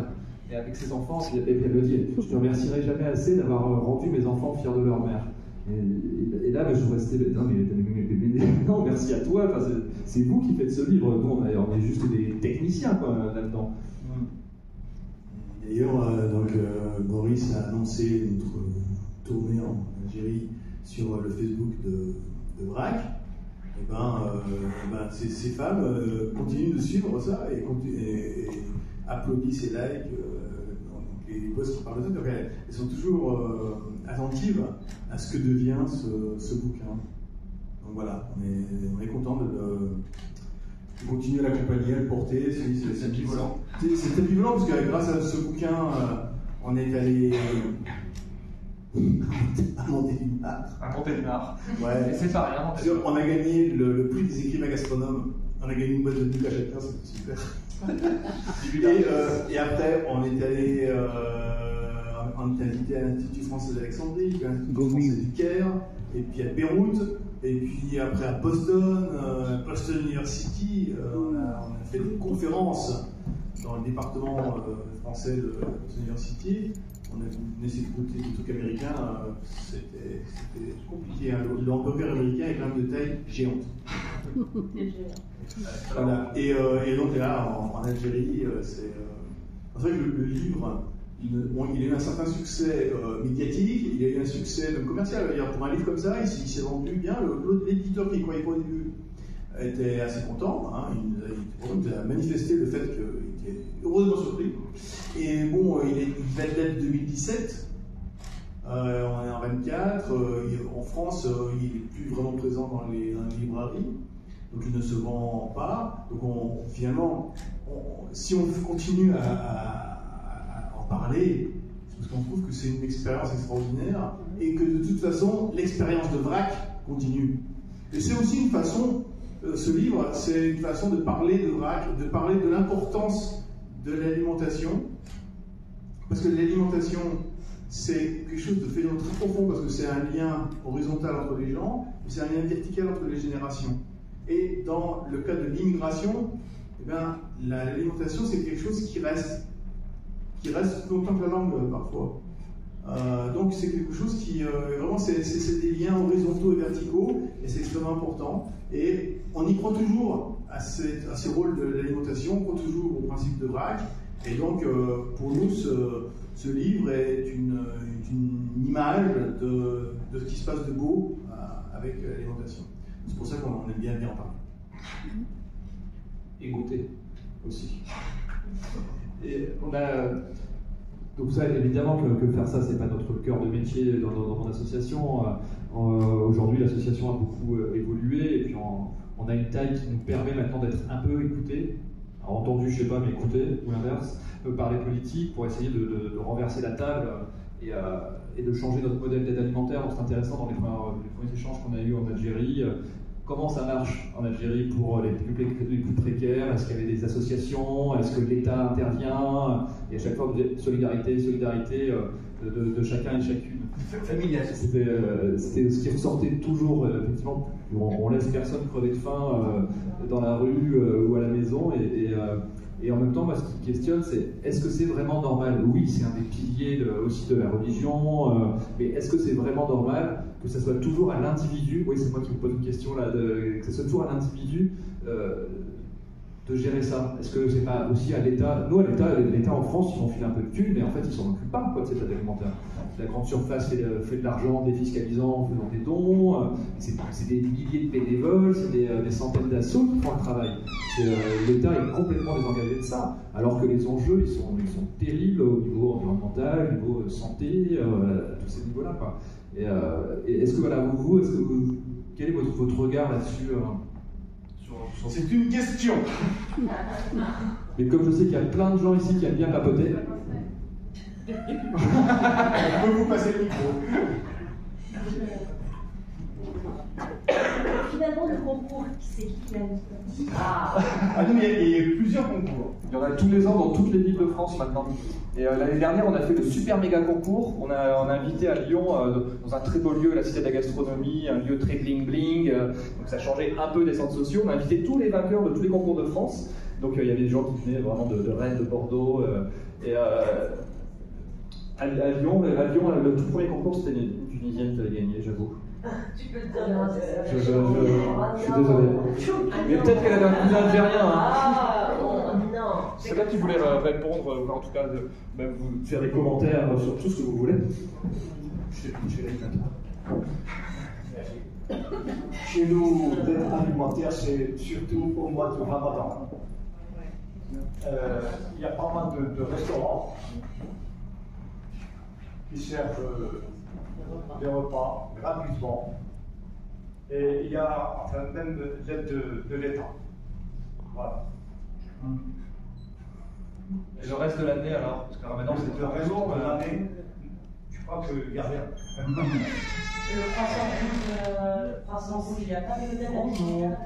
et avec ses enfants, et elle me dit « Je ne te remercierai jamais assez d'avoir rendu mes enfants fiers de leur mère ». Et là, je restais « Non, merci à toi, c'est vous qui faites ce livre, nous on est juste des techniciens là-dedans ». D'ailleurs, Maurice a annoncé notre tournée en Algérie sur le Facebook de VRAC. Ces femmes continuent de suivre ça et applaudissent et like les posts qui parlent de ça. Donc elles sont toujours attentives à ce que devient ce bouquin. Donc voilà, on est content de continuer à l'accompagner, à le porter. C'est ambivalent. C'est ambivalent parce que grâce à ce bouquin, on est allé à Montélimar. À Montélimar. Ouais. C'est pas rien. On a gagné le prix des écrivains gastronomes. On a gagné une boîte de nuit à chacun, c'était super. Et après, on est allé invité à l'Institut français d'Alexandrie, à l'Institut français du Caire, et puis à Beyrouth, Et puis après à Boston, Boston University, on a fait des conférences dans le département français de Boston University. On a essayé de goûter des trucs américains, c'était compliqué. Hein. Le hamburger américain est quand même de taille géante. Voilà. Et donc là, en Algérie, c'est vrai que le livre, il a eu un certain succès médiatique, il a eu un succès même commercial. D'ailleurs, pour un livre comme ça, il s'est vendu bien. L'éditeur qui ne croyait pas au début était assez content. Hein. Il a manifesté le fait qu'il était heureusement surpris. Et bon, il date de 2017. On est en 24. En France, il n'est plus vraiment présent dans les librairies. Donc il ne se vend pas. Donc finalement, si on continue à en parler, c'est parce qu'on trouve que c'est une expérience extraordinaire et que de toute façon, l'expérience de vrac continue. Et c'est aussi une façon, ce livre, c'est une façon de parler de vrac, de parler de l'importance de l'alimentation. Parce que l'alimentation, c'est quelque chose de phénoménal très profond, parce que c'est un lien horizontal entre les gens, mais c'est un lien vertical entre les générations. Et dans le cas de l'immigration, eh bien, l'alimentation, c'est quelque chose qui reste longtemps que la langue, parfois. Donc c'est quelque chose qui, vraiment, c'est des liens horizontaux et verticaux, et c'est extrêmement important. Et on y croit toujours à ces rôles de l'alimentation, on croit toujours au principe de vrac. Et donc, pour nous, ce livre est une image de ce qui se passe de beau avec l'alimentation. C'est pour ça qu'on aime bien en parler. Et goûter aussi. Et on a... Donc ça, évidemment que faire ça, c'est pas notre cœur de métier dans mon association. Aujourd'hui, l'association a beaucoup évolué, et puis on a une taille qui nous permet maintenant d'être un peu écoutés. Alors, entendu, je sais pas, mais écouter, ou l'inverse, par les politiques, pour essayer de renverser la table et de changer notre modèle d'aide alimentaire. Donc c'est intéressant dans les premiers échanges qu'on a eus en Algérie. Comment ça marche en Algérie pour les plus précaires? Est-ce qu'il y avait des associations? Est-ce que l'État intervient? Et à chaque fois, vous dites solidarité de chacun et chacune. Familial. C'était ce qui ressortait toujours, effectivement. On laisse personne crever de faim dans la rue ou à la maison. Et en même temps, moi, ce qui me questionne, c'est est-ce que c'est vraiment normal? Oui, c'est un des piliers aussi de la religion, mais est-ce que c'est vraiment normal que ça soit toujours à l'individu? Oui, c'est moi qui vous pose une question là, que ça soit toujours à l'individu de gérer ça. Est-ce que c'est pas aussi à l'État? Nous, à l'État en France, ils ont filé un peu de thunes, mais en fait, ils s'en occupent pas de cette aide alimentaire. La grande surface fait de l'argent défiscalisant en faisant des dons, c'est des milliers de bénévoles, c'est des centaines d'assauts qui font le travail. L'État est complètement désengagé de ça, alors que les enjeux, ils sont terribles au niveau environnemental, au niveau santé, à tous ces niveaux-là. Et est-ce que, voilà, quel est votre regard là-dessus C'est une question. Mais comme je sais qu'il y a plein de gens ici qui aiment bien papoter, on peut vous passer le micro. Finalement, le concours, c'est qui l'a dit? Ah non, mais il y a eu plusieurs concours. Il y en a tous les ans dans toutes les villes de France maintenant. Et l'année dernière, on a fait le super méga concours. On a invité à Lyon, dans un très beau lieu, la Cité de la Gastronomie, un lieu très bling bling. Donc ça changeait un peu des centres sociaux. On a invité tous les vainqueurs de tous les concours de France. Donc il y avait des gens qui venaient vraiment de Rennes, de Bordeaux. À Lyon, le tout premier concours, c'était une Tunisienne qui avait gagné, j'avoue. Tu peux te dire, Je suis désolé. Mais peut-être qu'elle avait un cousin algérien. Ah, non. C'est là qui voulait répondre, en tout cas, même vous faire des commentaires sur tout ce que vous voulez. Chez nous, l'aide alimentaire, c'est surtout au mois de Ramadan. Il y a pas mal de restaurants qui servent des repas gratuitement. Et il y a même l'aide de l'État. Voilà. Et le reste de l'année alors? Parce que Ramadan, c'est le reste de l'année, je crois qu'il n'y a rien. Le croissant rouge, il n'y a pas de modèle alimentaire.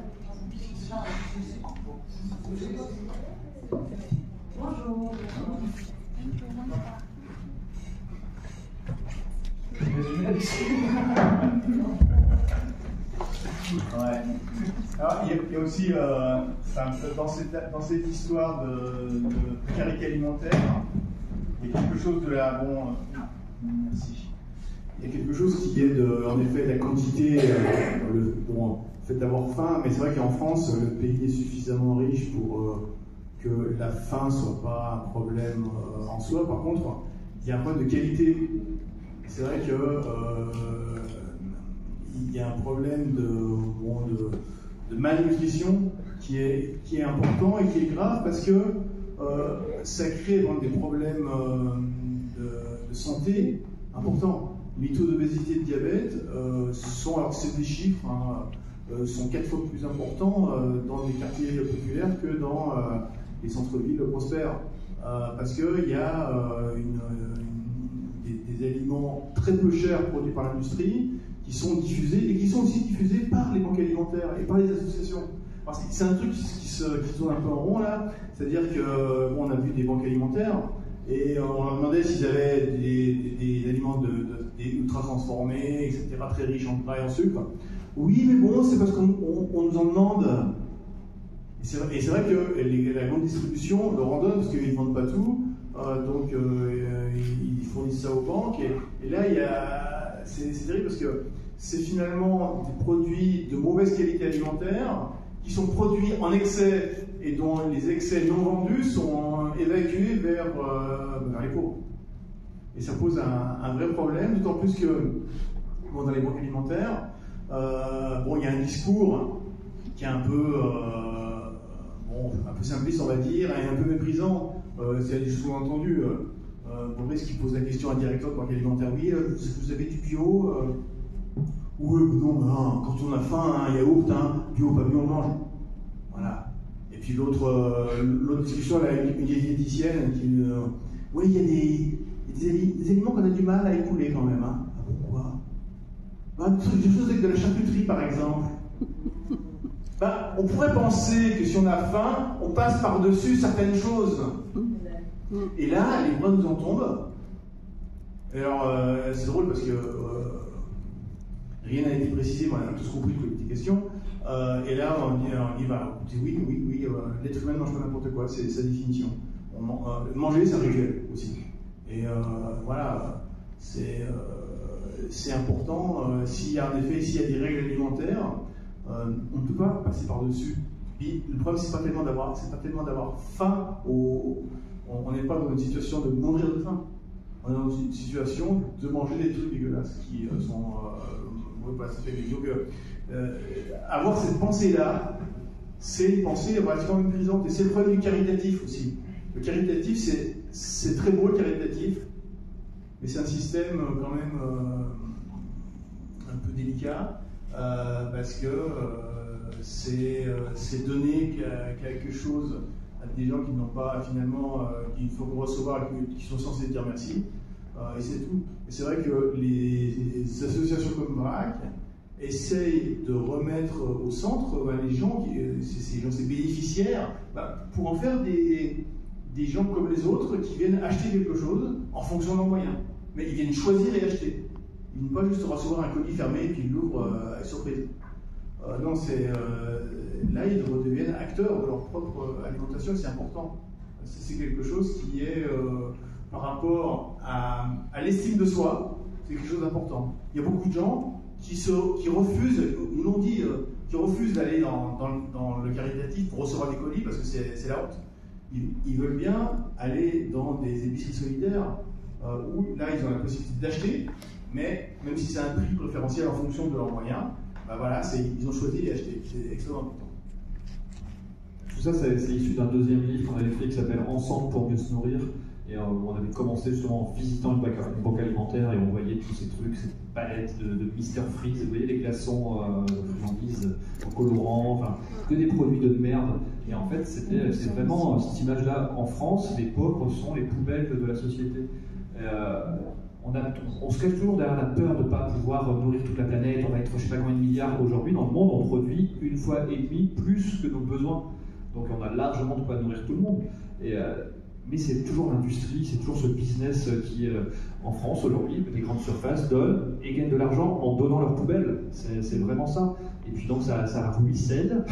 Bonjour. aussi, dans cette histoire de précarité alimentaire, il y a quelque chose de la... merci. Il y a quelque chose qui est en effet la quantité, le fait d'avoir faim, mais c'est vrai qu'en France, le pays est suffisamment riche pour que la faim ne soit pas un problème en soi. Par contre, il y a un problème de qualité. C'est vrai que il y a un problème de malnutrition qui est important et qui est grave parce que ça crée donc des problèmes de santé importants. Les taux d'obésité et de diabète alors c'est des chiffres, sont 4 fois plus importants dans les quartiers populaires que dans les centres-villes prospères. Parce qu'il y a des aliments très peu chers produits par l'industrie qui sont diffusés et qui sont aussi diffusés par les banques alimentaires et par les associations. Parce que c'est un truc qui tourne un peu en rond là, c'est-à-dire que on a vu des banques alimentaires et on leur demandait s'ils avaient des aliments des ultra transformés, etc., très riches en gras et en sucre. Oui, mais bon, c'est parce qu'on nous en demande. Et c'est vrai que la grande distribution leur en donne parce qu'ils ne vendent pas tout, donc ils fournissent ça aux banques. Et là, c'est terrible parce que c'est finalement des produits de mauvaise qualité alimentaire qui sont produits en excès et dont les excès non vendus sont évacués vers les pauvres. Et ça pose un vrai problème, d'autant plus que dans les banques alimentaires, il y a un discours qui est un peu simpliste, on va dire, et un peu méprisant. Il y a des choses qu'on a entendues. Boris qui pose la question à un directeur de banque alimentaire, oui, vous avez du bio oui, non, quand on a faim, un yaourt, bio, pas bio, on mange. Voilà. Et puis l'autre discussion, là, une diététicienne qui oui, il y a des aliments qu'on a du mal à écouler quand même. Ah, pourquoi des choses avec de la charcuterie, par exemple. On pourrait penser que si on a faim, on passe par-dessus certaines choses. Et là, les bras nous en tombent. Et alors, c'est drôle parce que rien n'a été précisé, mais on a tous compris qu'il était question. Et là, on dit oui, l'être humain ne mange pas n'importe quoi, c'est sa définition. Manger, c'est un rituel aussi. Et voilà, c'est important. S'il y a des règles alimentaires, on ne peut pas passer par-dessus. Puis le problème, c'est pas tellement d'avoir faim. On n'est pas dans une situation de mourir de faim. On est dans une situation de manger des trucs dégueulasses qui sont pas tout à fait donc avoir cette pensée-là, c'est une pensée relativement méprisante. Et c'est le problème du caritatif aussi. Le caritatif, c'est très beau le caritatif, mais c'est un système quand même un peu délicat parce que c'est donner quelque chose à des gens qui n'ont pas finalement, qu'il faut recevoir et qui sont censés dire merci. Et c'est tout. Et c'est vrai que les associations comme BRAC essayent de remettre au centre les gens, ces bénéficiaires, pour en faire des gens comme les autres qui viennent acheter quelque chose en fonction de leurs moyens. Mais ils viennent choisir et acheter. Ils ne viennent pas juste recevoir un colis fermé et puis ils l'ouvrent à surprise. Non, là, ils redeviennent acteurs de leur propre alimentation et c'est important. C'est quelque chose qui est, par rapport à l'estime de soi, c'est quelque chose d'important. Il y a beaucoup de gens qui refusent, nous l'ont dit, qui refusent d'aller dans le caritatif pour recevoir des colis parce que c'est la honte. Ils veulent bien aller dans des épiceries solidaires où là, ils ont la possibilité d'acheter, mais même si c'est un prix préférentiel en fonction de leurs moyens, ils ont choisi et acheté. C'est extrêmement important. Tout ça, c'est issu d'un deuxième livre qu'on avait fait qui s'appelle Ensemble pour mieux se nourrir. Et on avait commencé justement en visitant une banque alimentaire et on voyait tous ces trucs, ces palettes de Mister Freeze, vous voyez les glaçons de friandises en colorant, enfin que des produits de merde. Et en fait, c'est vraiment cette image-là. En France, les pauvres sont les poubelles de la société. On se cache toujours derrière la peur de ne pas pouvoir nourrir toute la planète. On va être je ne sais pas combien de milliards aujourd'hui. Dans le monde, on produit 1,5 fois plus que nos besoins. Donc on a largement de quoi nourrir tout le monde. Et mais c'est toujours l'industrie, c'est toujours ce business qui, en France aujourd'hui, les grandes surfaces donnent et gagnent de l'argent en donnant leurs poubelles. C'est vraiment ça. Et puis donc ça ruisselle.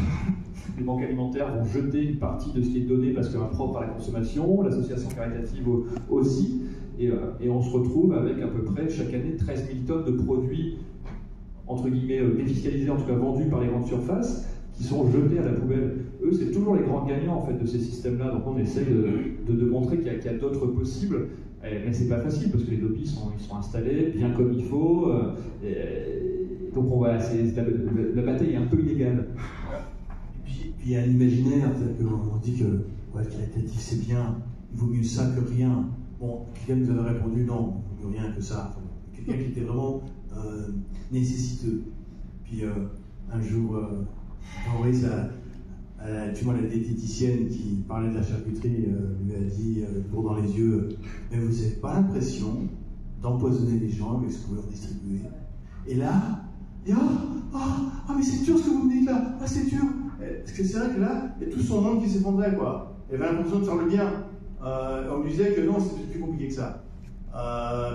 Les banques alimentaires vont jeter une partie de ce qui est donné parce que impropre à la consommation, l'association caritative aussi. Et on se retrouve avec à peu près chaque année 13 000 tonnes de produits, entre guillemets, défiscalisés, en tout cas vendus par les grandes surfaces, qui sont jetés à la poubelle. Eux, c'est toujours les grands gagnants en fait, de ces systèmes-là. Donc on essaye de montrer qu'il y a d'autres possibles. Mais c'est pas facile parce que les lobbies sont installés bien comme il faut. Donc la bataille est un peu illégale. Puis il y a l'imaginaire, on dit que le caritatif c'est bien, il vaut mieux ça que rien. Bon, quelqu'un nous avait répondu non, il vaut mieux rien que ça. Quelqu'un qui était vraiment nécessiteux. Puis un jour, j'ai envoyé ça à la diététicienne qui parlait de la charcuterie, lui a dit, pour dans les yeux, mais vous n'avez pas l'impression d'empoisonner les gens avec ce que vous leur distribuez. Et là, mais c'est dur ce que vous me dites là, c'est dur. Parce que c'est vrai que là, il y a tout son monde qui s'effondrait, quoi. Il avait l'impression de faire le bien. On lui disait que non, c'est plus compliqué que ça.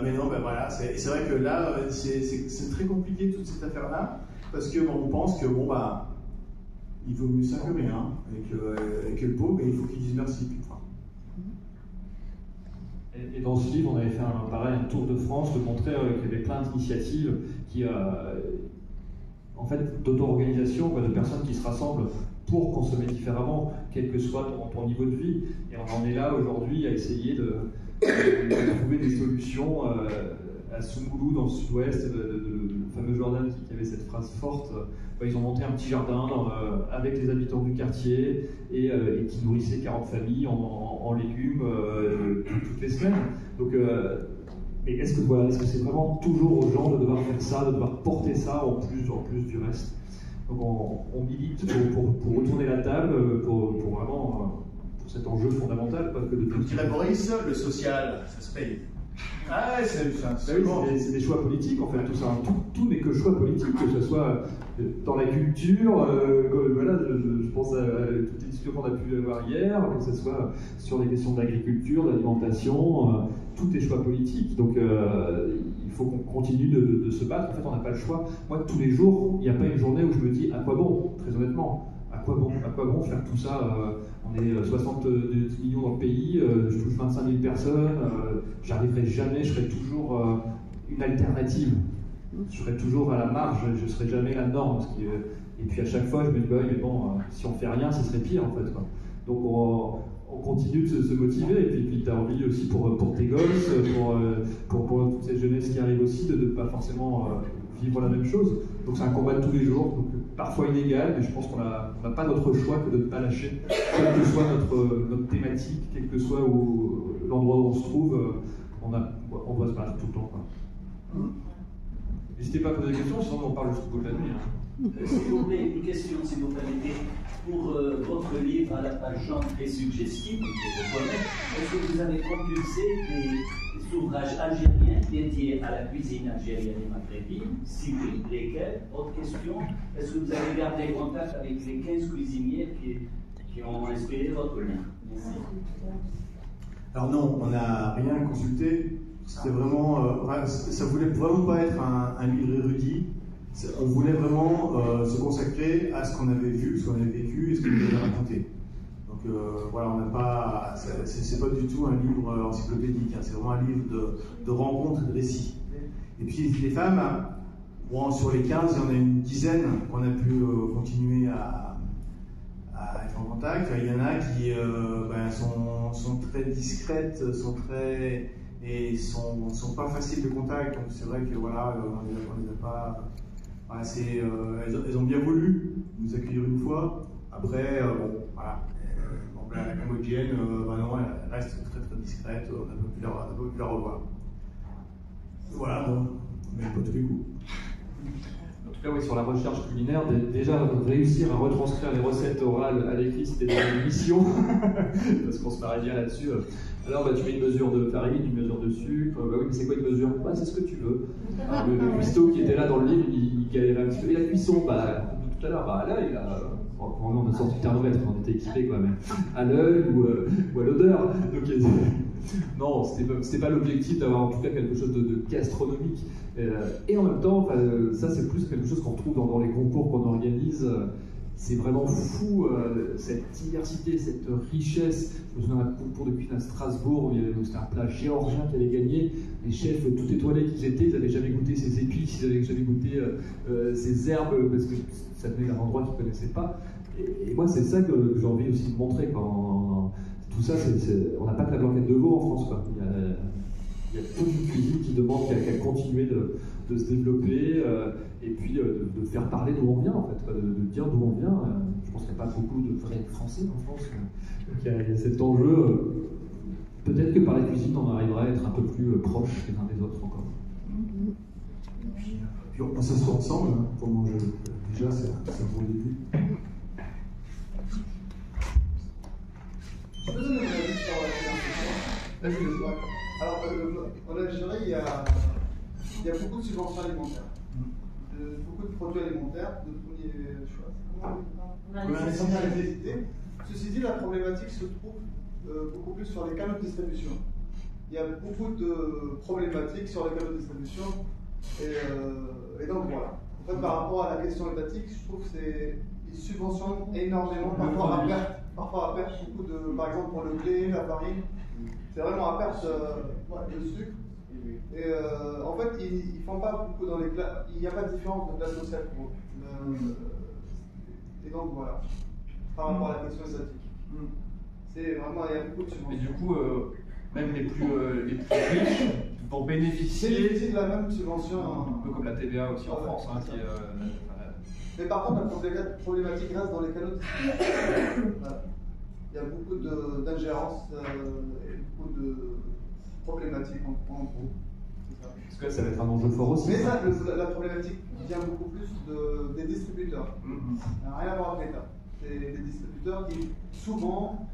Mais non, ben voilà, c'est vrai que là, c'est très compliqué toute cette affaire-là, parce que on pense que il vaut mieux ça que rien, et que le pauvre, il faut qu'il dise merci. Et dans ce livre, on avait fait un tour de France, de montrer qu'il y avait plein d'initiatives qui, en fait, d'auto-organisation, de personnes qui se rassemblent pour consommer différemment, quel que soit ton niveau de vie. Et on en est là aujourd'hui à essayer de trouver des solutions. À Soumoulou, dans le sud-ouest, le fameux Jordan qui avait cette phrase forte, ils ont monté un petit jardin avec les habitants du quartier et qui nourrissait 40 familles en légumes toutes les semaines. Donc, mais est-ce que c'est vraiment toujours aux gens de devoir faire ça, de devoir porter ça en plus du reste? Donc on milite pour retourner la table, pour vraiment pour cet enjeu fondamental. Je dirais Boris, le social, ça se paye. Ah ouais, c'est des choix politiques en fait, tout ça. Tout n'est que choix politique, que ce soit dans la culture, je pense à toutes les discussions qu'on a pu avoir hier, que ce soit sur les questions d'agriculture, d'alimentation, tout est choix politique. Donc il faut qu'on continue de se battre. En fait, on n'a pas le choix. Moi, tous les jours, il n'y a pas une journée où je me dis à quoi bon, très honnêtement. À quoi bon faire tout ça? On est 60 millions dans le pays, je touche 25 000 personnes, j'arriverai jamais, je serai toujours une alternative. Je serai toujours à la marge, je ne serai jamais la norme. Et puis à chaque fois, je me dis, mais bon, si on fait rien, ce serait pire en fait. Quoi. Donc on continue de se motiver, et puis tu as envie aussi pour tes gosses, pour toutes ces jeunesses qui arrivent aussi, de ne pas forcément vivre la même chose. Donc c'est un combat de tous les jours, donc parfois inégal, mais je pense qu'on n'a pas d'autre choix que de ne pas lâcher, quelle que soit notre thématique, quel que soit l'endroit où on se trouve, on doit se battre tout le temps. Quoi. N'hésitez pas à poser des questions, sinon on parle jusqu'au bout de la nuit. S'il vous plaît, une question, si vous permettez. Pour votre livre à la page jaune très suggestive, est-ce que vous avez compulsé des ouvrages algériens dédiés à la cuisine algérienne et maghrébine? Si oui, lesquels? Autre question, est-ce que vous avez gardé contact avec les 15 cuisiniers qui ont inspiré votre livre? Merci. Alors non, on n'a rien consulté. C'était vraiment, ça voulait vraiment pas être un livre érudit. On voulait vraiment se consacrer à ce qu'on avait vu, ce qu'on avait vécu et ce qu'on nous avait raconté. Donc voilà, on n'a pas, c'est pas du tout un livre encyclopédique, c'est vraiment un livre de rencontres, de récits. Et puis les femmes, sur les 15, il y en a une dizaine qu'on a pu continuer à être en contact. Il y en a qui sont très discrètes, sont pas faciles de contact. Donc c'est vrai que voilà, on les a pas. Elles ont bien voulu nous accueillir une fois. Après, la cambodgienne, non, elle reste très très discrète. On n'a pas pu la revoir. Voilà, mais pas tous les coups. En tout cas, oui, sur la recherche culinaire, déjà réussir à retranscrire les recettes orales à l'écrit, c'était une mission, parce qu'on se paraît bien là-dessus. Alors, tu mets une mesure de farine, une mesure de sucre. Oui, mais c'est quoi une mesure? C'est ce que tu veux. Le cuistot qui était là dans le livre, il galérait un petit peu. Et la cuisson, tout à l'heure, là, il a on a sorti le thermomètre, on était équipés quand même, à l'œil ou à l'odeur. Donc, non, c'était pas l'objectif d'avoir en tout cas quelque chose de gastronomique. Et en même temps, ça c'est plus quelque chose qu'on retrouve dans les concours qu'on organise. C'est vraiment fou, cette diversité, cette richesse. Je me souviens d'un concours de cuisine à Strasbourg, c'était un plat géorgien qui avait gagné. Les chefs, tout étoilés qu'ils étaient, ils n'avaient jamais goûté ces épices, ils n'avaient jamais goûté ces herbes, parce que ça venait d'un endroit qu'ils ne connaissaient pas. Et moi, c'est ça que j'ai envie aussi de montrer. Tout ça, on n'a pas que la blanquette de veau en France, quoi. Il y a toute une cuisine qui demande qu'à continuer de se développer et puis de faire parler d'où on vient, en fait, de dire d'où on vient. Je pense qu'il n'y a pas beaucoup de vrais Français en France. Donc il y a cet enjeu. Peut-être que par la cuisine, on arrivera à être un peu plus proches les uns des autres encore. Puis on s'assoit ensemble pour manger. Déjà, c'est un bon début. Je peux donner mon avis sur la question. Alors, en Algérie, il y a beaucoup de subventions alimentaires, beaucoup de produits alimentaires de premier choix. Première nécessité. Ceci dit, la problématique se trouve beaucoup plus sur les canaux de distribution. Il y a beaucoup de problématiques sur les canaux de distribution, et donc voilà. En fait, par rapport à la question étatique, je trouve qu'ils subventionnent énormément, parfois à perte beaucoup de, par exemple pour le blé, la farine. C'est vraiment à perte le sucre. Et en fait, ils font pas beaucoup dans les classes. Il n'y a pas de différence de classe sociale pour eux. Et donc voilà, par rapport à la question étatique. C'est vraiment, il y a beaucoup de subventions. Et du coup, même les plus riches vont bénéficier de la même subvention. Un peu comme la TVA aussi en France. Hein, mais par contre, la problématique reste dans les canaux de distribution. Voilà. Il y a beaucoup d'ingérence et beaucoup de problématiques en gros. Parce que ça va être un enjeu fort aussi. Mais ça, la problématique vient beaucoup plus des distributeurs. Ça n'a rien à voir avec l'État. C'est des distributeurs qui souvent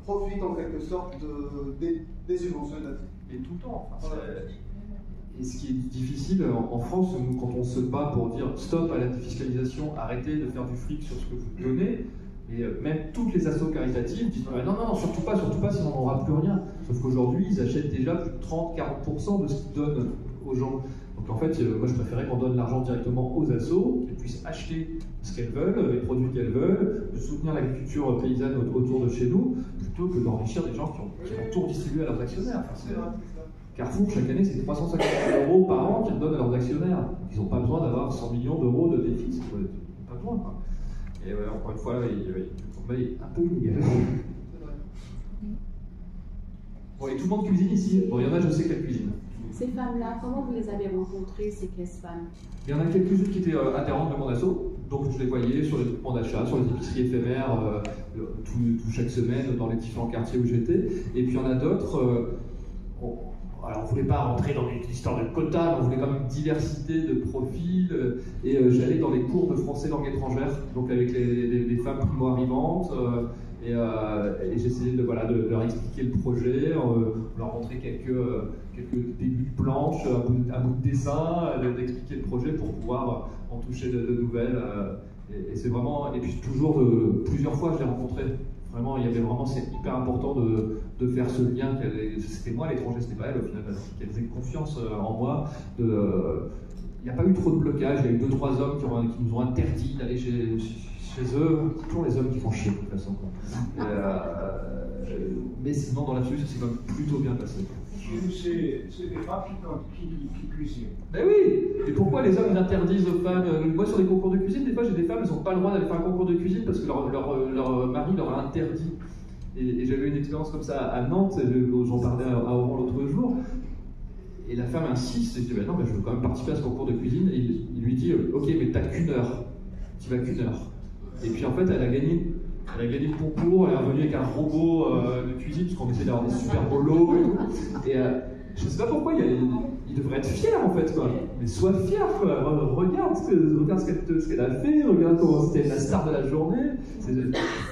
profitent en quelque sorte des subventions étatiques. Et tout le temps. Enfin, et ce qui est difficile en France, nous, quand on se bat pour dire stop à la défiscalisation, arrêtez de faire du fric sur ce que vous donnez, et même toutes les assos caritatives disent non, surtout pas, sinon on n'aura plus rien. Sauf qu'aujourd'hui, ils achètent déjà plus de 30-40% de ce qu'ils donnent aux gens. Donc en fait, moi je préférais qu'on donne l'argent directement aux assos, qu'elles puissent acheter ce qu'elles veulent, les produits qu'elles veulent, de soutenir l'agriculture paysanne autour de chez nous, plutôt que d'enrichir des gens qui ont tout redistribué à leurs actionnaires. Enfin, Carrefour, chaque année, c'est 350 € par an qu'ils donnent à leurs actionnaires. Donc, ils n'ont pas besoin d'avoir 100 millions d'euros de déficit. Ils n'ont pas besoin. Quoi. Et encore une fois, le combat est un peu inégal. Bon, et tout le monde cuisine ici. Bon, il y en a, je sais qu'elles cuisinent. Ces femmes-là, comment vous les avez rencontrées, ces 15 femmes? Il y en a quelques-unes qui étaient adhérentes de mon asso. Donc je les voyais sur les groupements d'achat, sur les épiceries éphémères, chaque semaine dans les différents quartiers où j'étais. Et puis il y en a d'autres. Alors, on ne voulait pas rentrer dans une histoire de quotas, mais on voulait quand même une diversité de profils. Et j'allais dans les cours de français langue étrangère, donc avec les femmes primo-arrivantes. Et j'essayais de leur expliquer le projet, leur montrer quelques débuts de planche, un bout de dessin, d'expliquer le projet pour pouvoir en toucher de nouvelles. Et c'est vraiment. Et puis, toujours, plusieurs fois, je l'ai rencontré. Vraiment, il y avait vraiment, c'est hyper important de faire ce lien. C'était moi à l'étranger, c'était pas elle au final, qu'elle faisait confiance en moi. Il n'y a pas eu trop de blocage, il y a eu 2-3 hommes qui nous ont interdit d'aller chez eux. C'est toujours les hommes qui font chier de toute façon. Mais sinon, dans l'absolu, ça s'est quand même plutôt bien passé. C'est des femmes qui cuisinent. Ben oui. Et pourquoi les hommes interdisent aux femmes? Moi, sur les concours de cuisine, des fois, j'ai des femmes, elles n'ont pas le droit d'aller faire un concours de cuisine parce que leur mari leur a interdit. Et j'avais eu une expérience comme ça à Nantes, j'en parlais à Oran l'autre jour. Et la femme insiste, et dit non, je veux quand même participer à ce concours de cuisine. Et il lui dit ok, mais t'as qu'une heure. Tu vas qu'une heure. Et puis en fait, elle a gagné le concours, elle est revenue avec un robot de cuisine, parce qu'on essayait d'avoir des super beaux lots et tout. Et je ne sais pas pourquoi, il devrait être fier en fait, quoi. Mais sois fier, quoi. Regarde ce qu'elle a fait, regarde comment c'était la star de la journée.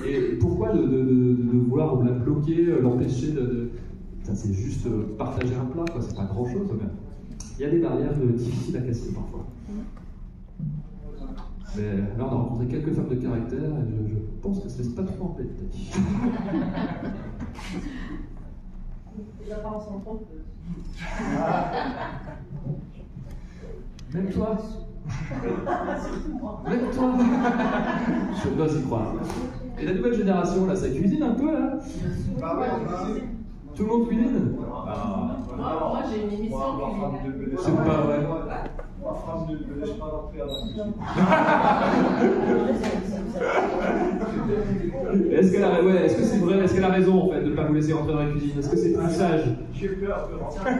Et pourquoi de vouloir la bloquer, l'empêcher de. C'est juste partager un plat, quoi. C'est pas grand chose, mais il y a des barrières difficiles à casser parfois. Mais là, on a rencontré quelques femmes de caractère et je pense qu'elles ne se laissent pas trop embêter. Les apparences sont trompeuses. Même toi. Même toi. Je dois y croire. Et la nouvelle génération, là, ça cuisine un peu, là? Tout le monde cuisine? Moi, j'ai une émission culinaire. C'est pas vrai. Moi, France ne me laisse pas rentrer à la cuisine. Est-ce que c'est vrai? Est-ce qu'elle a raison, en fait, de ne pas vous laisser rentrer dans la cuisine? Est-ce que c'est plus sage? J'ai peur de rentrer.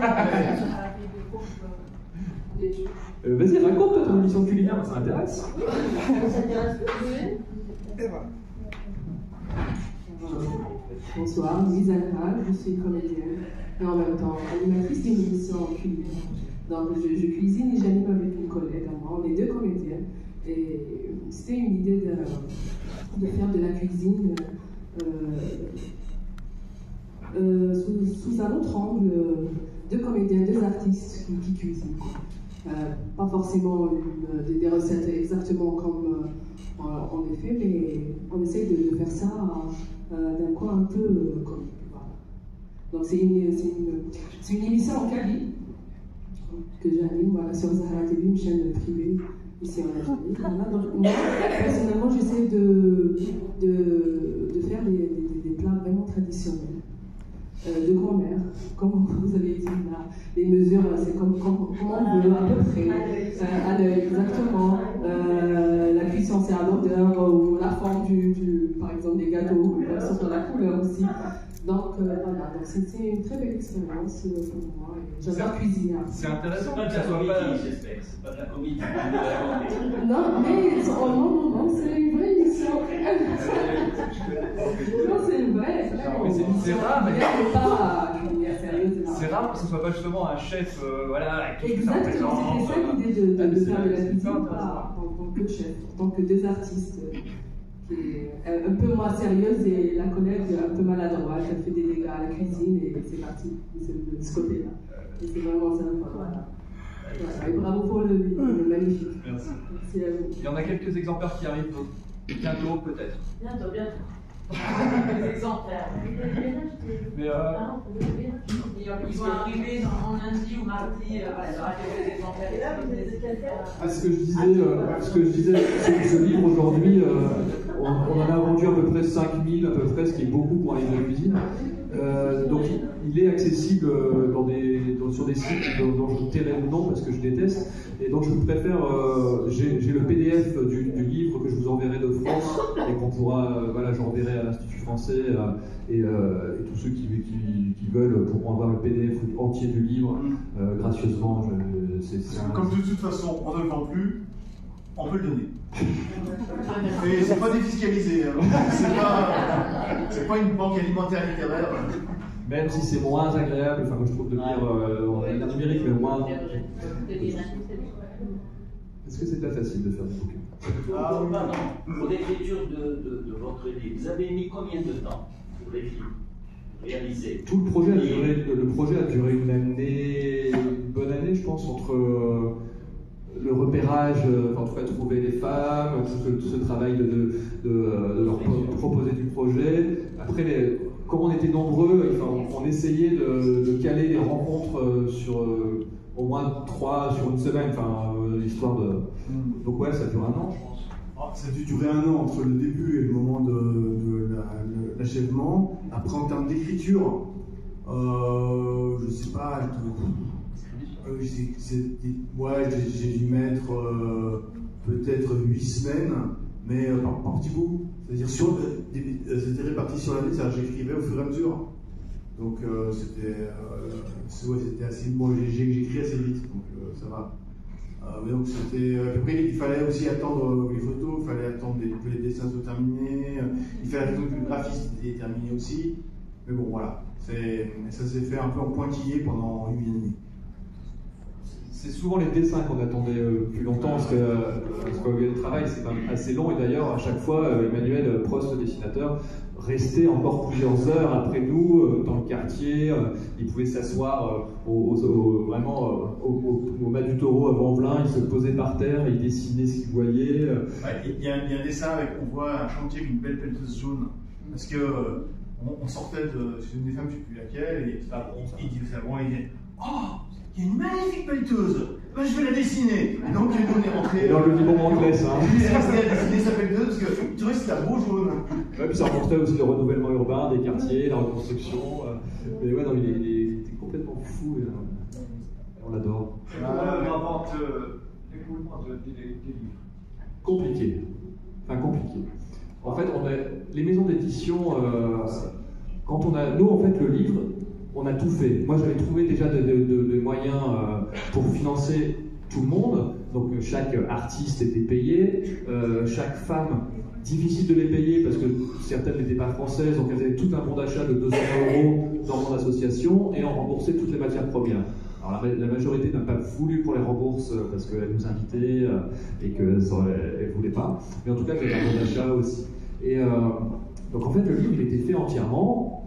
Vas-y, raconte ton émission culinaire, ça m'intéresse. Ça t'intéresse plus? Bonsoir, Louise Alpha, je suis comédienne et en même temps animatrice d'une émission culinaire. Donc je cuisine et j'anime avec une collègue à moi, on est deux comédiennes. Et c'était une idée de faire de la cuisine sous un autre angle, deux comédiens, deux artistes qui cuisinent. Pas forcément des recettes exactement comme on les fait, mais on essaye de faire ça d'un coin un peu comique. Voilà. Donc c'est une émission en Kaby que j'anime voilà, sur Zahra TV, une chaîne privée ici en Algérie. Voilà, donc moi, personnellement, j'essaie de faire des plats vraiment traditionnels. De grand-mère, comme vous avez dit là, les mesures, c'est comme on veut à peu près, à l'œil, exactement. La cuisson, c'est à l'odeur, ou la forme par exemple des gâteaux, surtout la couleur aussi. Donc voilà, donc c'était une très belle expérience pour moi. J'adore cuisiner. C'est intéressant. C'est pas de la comédie, j'espère. C'est pas de la comédie. Non, mais non, c'est une vraie émission. Non, c'est une vraie. C'est rare, mais c'est rare que ce soit pas justement un chef, voilà, avec tout exactement, c'était ça l'idée de faire de la cuisine, pas en tant que chef, en tant que deux artistes. Qui est un peu moins sérieuse et la collègue un peu maladroite, elle fait des dégâts à la cuisine et c'est parti, c'est de ce côté-là. Et c'est vraiment ça. Voilà. Et bravo pour le magnifique. Merci. Merci à vous. Il y en a quelques exemplaires qui arrivent bientôt, peut-être. Bientôt. Les exemplaires. Mais ils vont arriver en lundi ou mardi. Il y aura quelques exemplaires. Ce que je disais, c'est que ce livre aujourd'hui, on en a vendu à peu près 5000, à peu près, ce qui est beaucoup pour un livre de cuisine. Donc il est accessible sur des sites dont je tairai le nom parce que je déteste. Et donc je préfère, j'ai le PDF du livre que je vous enverrai de France et qu'on pourra, j'enverrai à l'Institut français et tous ceux qui veulent pourront avoir le PDF entier du livre gracieusement. Comme de toute façon on ne le vend plus, on peut le donner. Et c'est pas défiscalisé, hein. C'est pas une banque alimentaire littéraire. Même si c'est moins agréable, enfin moi je trouve de lire en numérique, mais moins. Est-ce que c'est pas facile de faire des bouquins? Pardon, pour l'écriture de votre livre, vous avez mis combien de temps pour l'écrire, réaliser? Tout le projet a duré une bonne année, je pense, entre le repérage, en tout cas trouver les femmes, tout ce travail de leur proposer du projet. Après, comme on était nombreux, on essayait de caler les rencontres sur au moins 3 sur une semaine, histoire de. Donc ouais, ça dure 1 an, je pense. Ça a dû durer 1 an entre le début et le moment de l'achèvement. Après, en termes d'écriture, je sais pas. J'ai dû mettre peut-être 8 semaines, mais par petits bouts. C'est-à-dire, c'était réparti sur l'année, c'est-à-dire j'écrivais au fur et à mesure. Donc c'était assez bon, j'écris assez vite, donc ça va. Mais donc c'était. Après, il fallait aussi attendre les photos, il fallait attendre que les dessins soient terminés, il fallait attendre que le graphisme était terminé aussi. Mais bon, voilà, ça s'est fait un peu en pointillé pendant 8 années. C'est souvent les dessins qu'on attendait plus longtemps parce que le travail c'est quand même assez long et d'ailleurs à chaque fois Emmanuel Prost, le dessinateur, restaient encore plusieurs heures après nous dans le quartier. Ils pouvaient s'asseoir vraiment au Mas du Taureau à Vanvelin, ils se posaient par terre, ils dessinaient ce qu'ils voyaient. Il y a un dessin avec, on voit un chantier avec une belle pelleteuse jaune, parce que on sortait de chez une des femmes, je ne sais plus laquelle, et il dit ça, bon, il dit oh, il y a une magnifique pelleteuse, ben, je vais la dessiner. Et donc nous on est rentrés. Dans le livre anglais, ça. Il est resté à dessiner sa pelleteuse parce que tu vois, c'était un beau jaune. Ouais, puis ça montrait aussi le renouvellement urbain des quartiers, la reconstruction. Mais ouais, non, il était complètement fou. On l'adore. L'invente l'écoulement des livres. Compliqué. Enfin, compliqué. En fait, les maisons d'édition, quand on a. Nous, en fait, le livre, on a tout fait. Moi, j'avais trouvé déjà des moyens pour financer tout le monde. Donc, chaque artiste était payé. Chaque femme, difficile de les payer parce que certaines n'étaient pas françaises. Donc, elles avaient tout un bon d'achat de 200 € dans mon association et on remboursait toutes les matières premières. Alors la majorité n'a pas voulu pour les rembourses parce qu'elle nous invitait et qu'elle ne voulait pas. Mais en tout cas, il y avait un bon d'achat aussi. Et donc en fait, le livre, il était fait entièrement.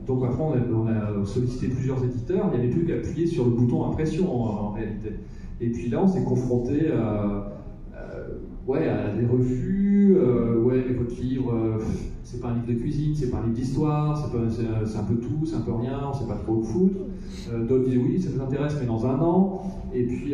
Donc après, on a sollicité plusieurs éditeurs. Il n'y avait plus qu'à appuyer sur le bouton impression en réalité. Et puis là, on s'est confronté à des refus. Ouais, mais votre livre, c'est pas un livre de cuisine, c'est pas un livre d'histoire, c'est un peu tout, c'est un peu rien, on sait pas trop où foutre. D'autres disaient oui, ça nous intéresse, mais dans un an. Et puis,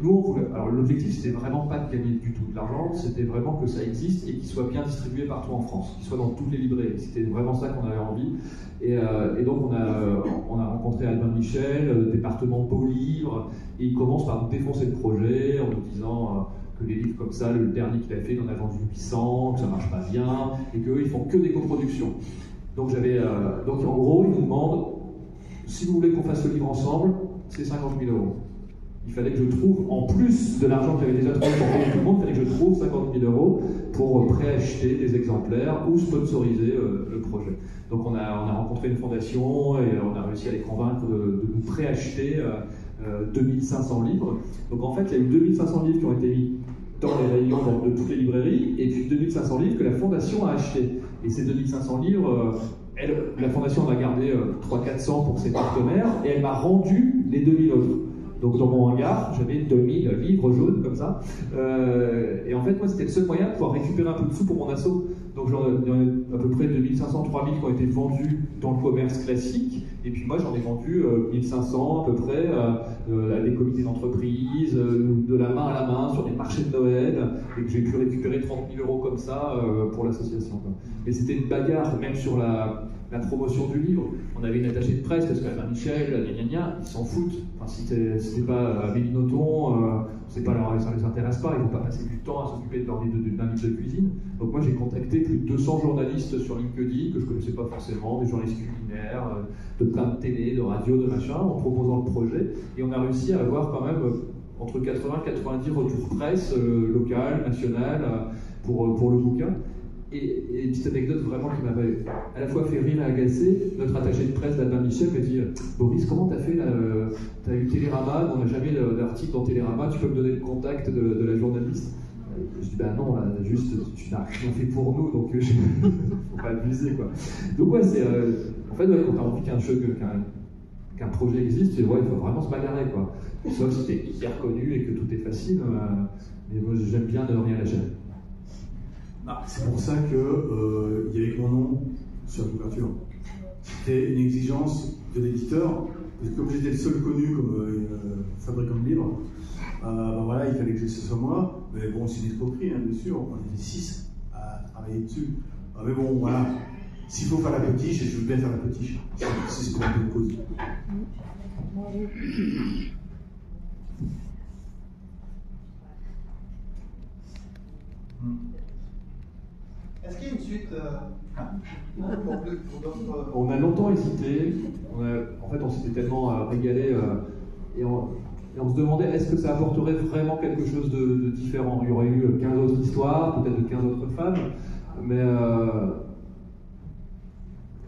nous, on voulait. Alors, l'objectif, c'était vraiment pas de gagner du tout de l'argent, c'était vraiment que ça existe et qu'il soit bien distribué partout en France, qu'il soit dans toutes les librairies. C'était vraiment ça qu'on avait envie. Et donc, on a rencontré Albin Michel, département Beaux Livres, et il commence par nous défoncer le projet en nous disant que les livres comme ça, le dernier qu'il a fait, il en a vendu 800, que ça marche pas bien, et qu'eux, ils font que des coproductions. Donc, donc en gros, ils nous demandent, si vous voulez qu'on fasse le livre ensemble, c'est 50 000 €. Il fallait que je trouve, en plus de l'argent que j'avais déjà trouvé pour payer tout le monde, il fallait que je trouve 50 000 € pour préacheter des exemplaires ou sponsoriser le projet. Donc on a rencontré une fondation et on a réussi à les convaincre de nous préacheter 2500 livres. Donc en fait, il y a eu 2500 livres qui ont été mis dans les rayons de toutes les librairies et puis 2500 livres que la fondation a achetés. Et ces 2500 livres, la fondation en a gardé 300-400 pour ses partenaires et elle m'a rendu les 2000 autres. Donc dans mon hangar, j'avais 2000 livres jaunes comme ça. Et en fait, moi, c'était le seul moyen de pouvoir récupérer un peu de sous pour mon asso. Donc j'en ai à peu près 2500-3000 qui ont été vendus dans le commerce classique. Et puis moi, j'en ai vendu 1500 à peu près à des comités d'entreprise, de la main à la main, sur des marchés de Noël. Et que j'ai pu récupérer 30 000 € comme ça pour l'association. Mais c'était une bagarre, même sur la promotion du livre. On avait une attachée de presse parce qu'Albin Michel, ils s'en foutent. Enfin, si t'es pas Amélie Nothomb, ça les intéresse pas, ils vont pas passer du temps à s'occuper d'un livre de cuisine. Donc moi j'ai contacté plus de 200 journalistes sur LinkedIn que je connaissais pas forcément, des journalistes culinaires, de plein de télé, de radio, de machin, en proposant le projet. Et on a réussi à avoir quand même entre 80 et 90 retours presse, local, national, pour le bouquin. Et une petite anecdote vraiment qui m'avait à la fois fait rire et agacé, notre attaché de presse d'Albin Michel m'a dit Boris, comment t'as fait t'as eu Télérama, on n'a jamais d'article dans Télérama, tu peux me donner le contact de la journaliste? Je dis bah non, là, juste tu n'as rien fait pour nous, donc faut pas abuser quoi. Donc ouais, c'est en fait quand t'as envie qu'un projet existe, il faut vraiment se bagarrer quoi. Sauf si t'es hyper connu et que tout est facile, mais moi j'aime bien ne rien lâcher. C'est pour ça qu'il y avait mon nom sur la couverture. C'était une exigence de l'éditeur, parce que comme j'étais le seul connu comme fabricant de livres, voilà, il fallait que ce soit moi. Mais bon, c'est une escroquerie, bien sûr, on était 6 à travailler dessus. Mais bon, voilà, s'il faut faire la potiche, je veux bien faire la potiche. C'est ce qu'on a de cause. Est-ce qu'il y a une suite pour d'autres... On a longtemps hésité. En fait, on s'était tellement régalé et on se demandait est-ce que ça apporterait vraiment quelque chose de différent. Il y aurait eu 15 autres histoires, peut-être de 15 autres femmes, mais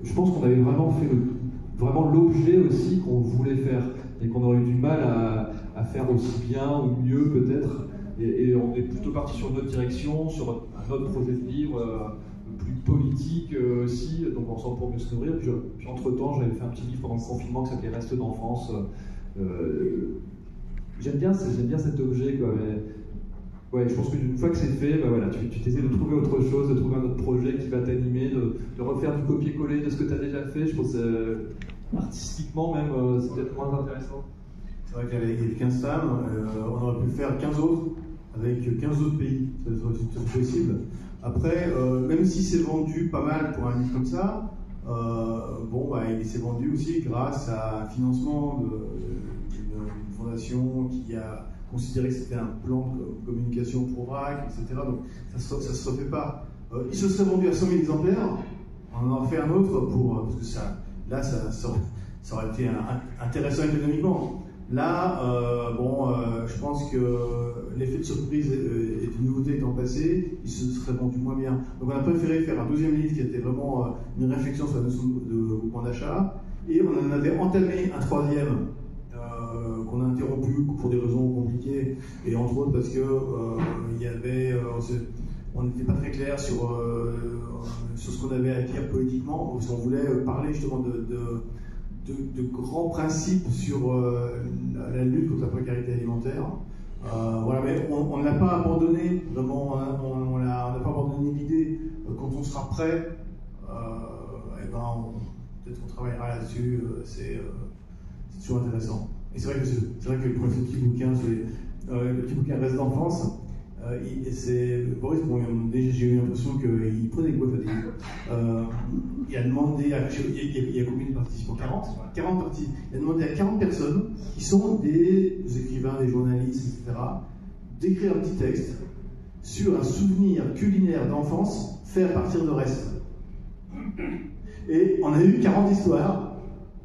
je pense qu'on avait vraiment fait l'objet aussi qu'on voulait faire et qu'on aurait eu du mal à faire aussi bien ou mieux peut-être. Et on est plutôt parti sur une autre direction, sur un autre projet de livre, plus politique aussi, donc ensemble pour mieux se nourrir. Puis entre-temps, j'avais fait un petit livre pendant le confinement qui s'appelait Restes d'enfance. J'aime bien cet objet, quoi. Mais, ouais, je pense qu'une fois que c'est fait, bah voilà, tu t'essaies de trouver autre chose, de trouver un autre projet qui va t'animer, de refaire du copier-coller de ce que tu as déjà fait. Je pense que artistiquement même, c'est peut-être moins intéressant. C'est vrai qu'avec 15 femmes, on aurait pu faire 15 autres avec 15 autres pays. C'est possible. Après, même si c'est vendu pas mal pour un livre comme ça, il s'est vendu aussi grâce à un financement d'une fondation qui a considéré que c'était un plan de communication pour RAC, etc. Donc ça se refait pas. Il se serait vendu à 100 000 exemplaires, on en a fait un autre parce que ça aurait été intéressant économiquement. Là, je pense que l'effet de surprise et de nouveauté étant passé, il se serait vendu moins bien. Donc on a préféré faire un deuxième livre qui était vraiment une réflexion sur la notion de groupement d'achat, et on en avait entamé un troisième qu'on a interrompu pour des raisons compliquées, et entre autres parce que on n'était pas très clair sur ce qu'on avait à dire politiquement, parce qu'on voulait parler justement de grands principes sur la lutte contre la précarité alimentaire. Mais on ne l'a pas abandonné, vraiment, hein, on n'a pas abandonné l'idée. Quand on sera prêt, peut-être qu'on travaillera là-dessus, c'est toujours intéressant. Et c'est vrai que le petit bouquin, le petit bouquin Reste d'enfance, Boris, j'ai eu l'impression qu'il prenait quoi, il a demandé il y a combien de participants? 40 parties. Il a demandé à 40 personnes qui sont des écrivains, des journalistes, etc., d'écrire un petit texte sur un souvenir culinaire d'enfance fait à partir de restes. Et on a eu 40 histoires,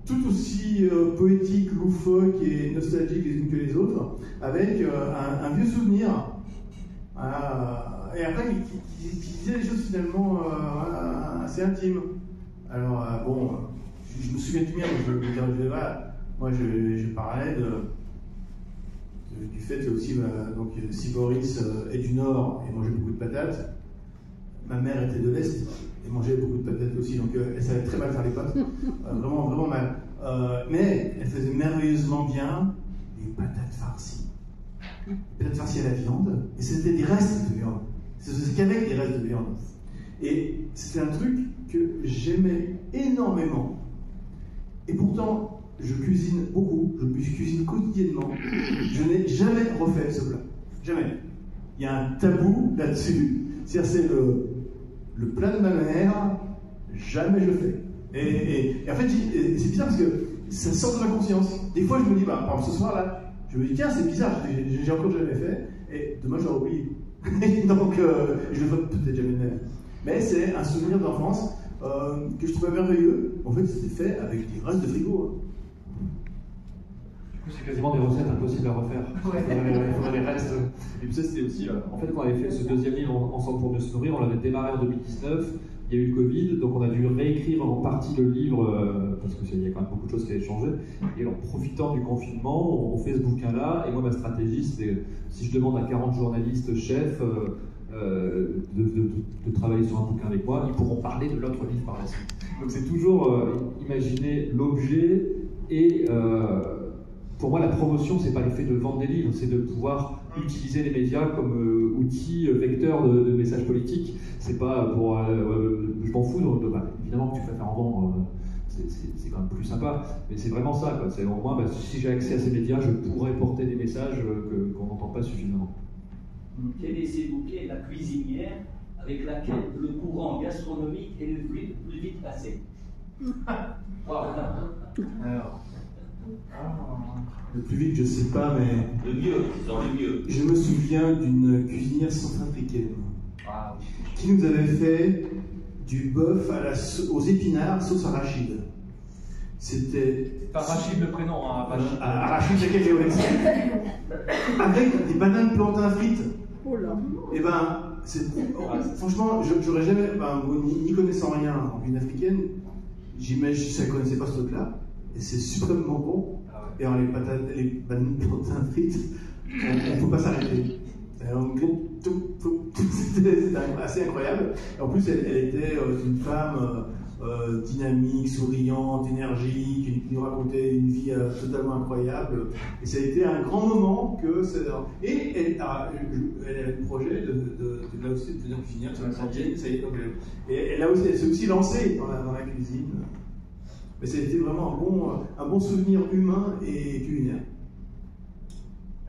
tout aussi poétiques, loufoques et nostalgiques les unes que les autres, avec un vieux souvenir. Et après, qui disait des choses finalement assez intimes. Alors, je me souviens du mien, moi je parlais du fait aussi, donc, si Boris est du Nord et mangeait beaucoup de patates, ma mère était de l'Est et mangeait beaucoup de patates aussi, donc elle savait très mal faire les pâtes, vraiment, vraiment mal. Mais elle faisait merveilleusement bien les patates farcies. Patates farcies à la viande, et c'était des restes de viande. C'était qu'avec des restes de viande. Et c'était un truc que j'aimais énormément. Et pourtant, je cuisine beaucoup, je cuisine quotidiennement. Je n'ai jamais refait ce plat. Jamais. Il y a un tabou là-dessus. C'est le plat de ma mère, jamais je le fais. Et en fait, c'est bizarre parce que ça sort de ma conscience. Des fois, je me dis, par exemple, ce soir-là, je me dis, tiens, c'est bizarre, j'ai encore jamais fait, et demain, j'aurais oublié. Donc, je le ferai peut-être jamais de même. Mais c'est un souvenir d'enfance que je trouvais merveilleux. En fait, c'était fait avec des restes de frigo. Du coup, c'est quasiment des recettes impossibles à refaire. Ouais. Il faudrait les restes. Et puis ça, c'était aussi, en fait, quand on avait fait ce deuxième livre Ensemble pour mieux se nourrir, on l'avait démarré en 2019. Il y a eu le Covid, donc on a dû réécrire en partie le livre, parce qu'il y a quand même beaucoup de choses qui avaient changé. Et en profitant du confinement, on fait ce bouquin-là. Et moi, ma stratégie, c'est, si je demande à 40 journalistes chefs de travailler sur un bouquin avec moi, ils pourront parler de l'autre livre par la suite. Donc c'est toujours imaginer l'objet et... pour moi, la promotion, c'est pas l'effet de vendre des livres, c'est de pouvoir utiliser les médias comme outil vecteur de messages politiques. C'est pas pour... je m'en fous, donc, évidemment que tu préfères en vendre, c'est quand même plus sympa, mais c'est vraiment ça, quoi. C'est au moins, si j'ai accès à ces médias, je pourrais porter des messages qu'on n'entend pas suffisamment. Tennessee Bouquet, la cuisinière avec laquelle le courant gastronomique est le plus vite passé. Alors... Le plus vite, je sais pas, mais... Le mieux, disons le mieux. Je me souviens d'une cuisinière centrafricaine qui nous avait fait du bœuf aux épinards sauce arachide. C'était... Arachide le prénom, hein, Arachide, c'est quelque chose. Avec des bananes plantains frites. Oh là. Et franchement, j'aurais jamais... n'y connaissant rien en cuisine africaine, j'imagine que ça ne connaissait pas ce truc-là. Et c'est suprêmement bon. Et alors les bananes plantains frites, on ne peut pas s'arrêter. C'était assez incroyable. Et en plus, elle était une femme dynamique, souriante, énergique, qui nous racontait une vie totalement incroyable. Et ça a été un grand moment que. Et elle a le projet de là aussi de devenir cuisinière, et elle s'est aussi lancée dans la cuisine. Mais ça a été vraiment un bon souvenir humain et culinaire.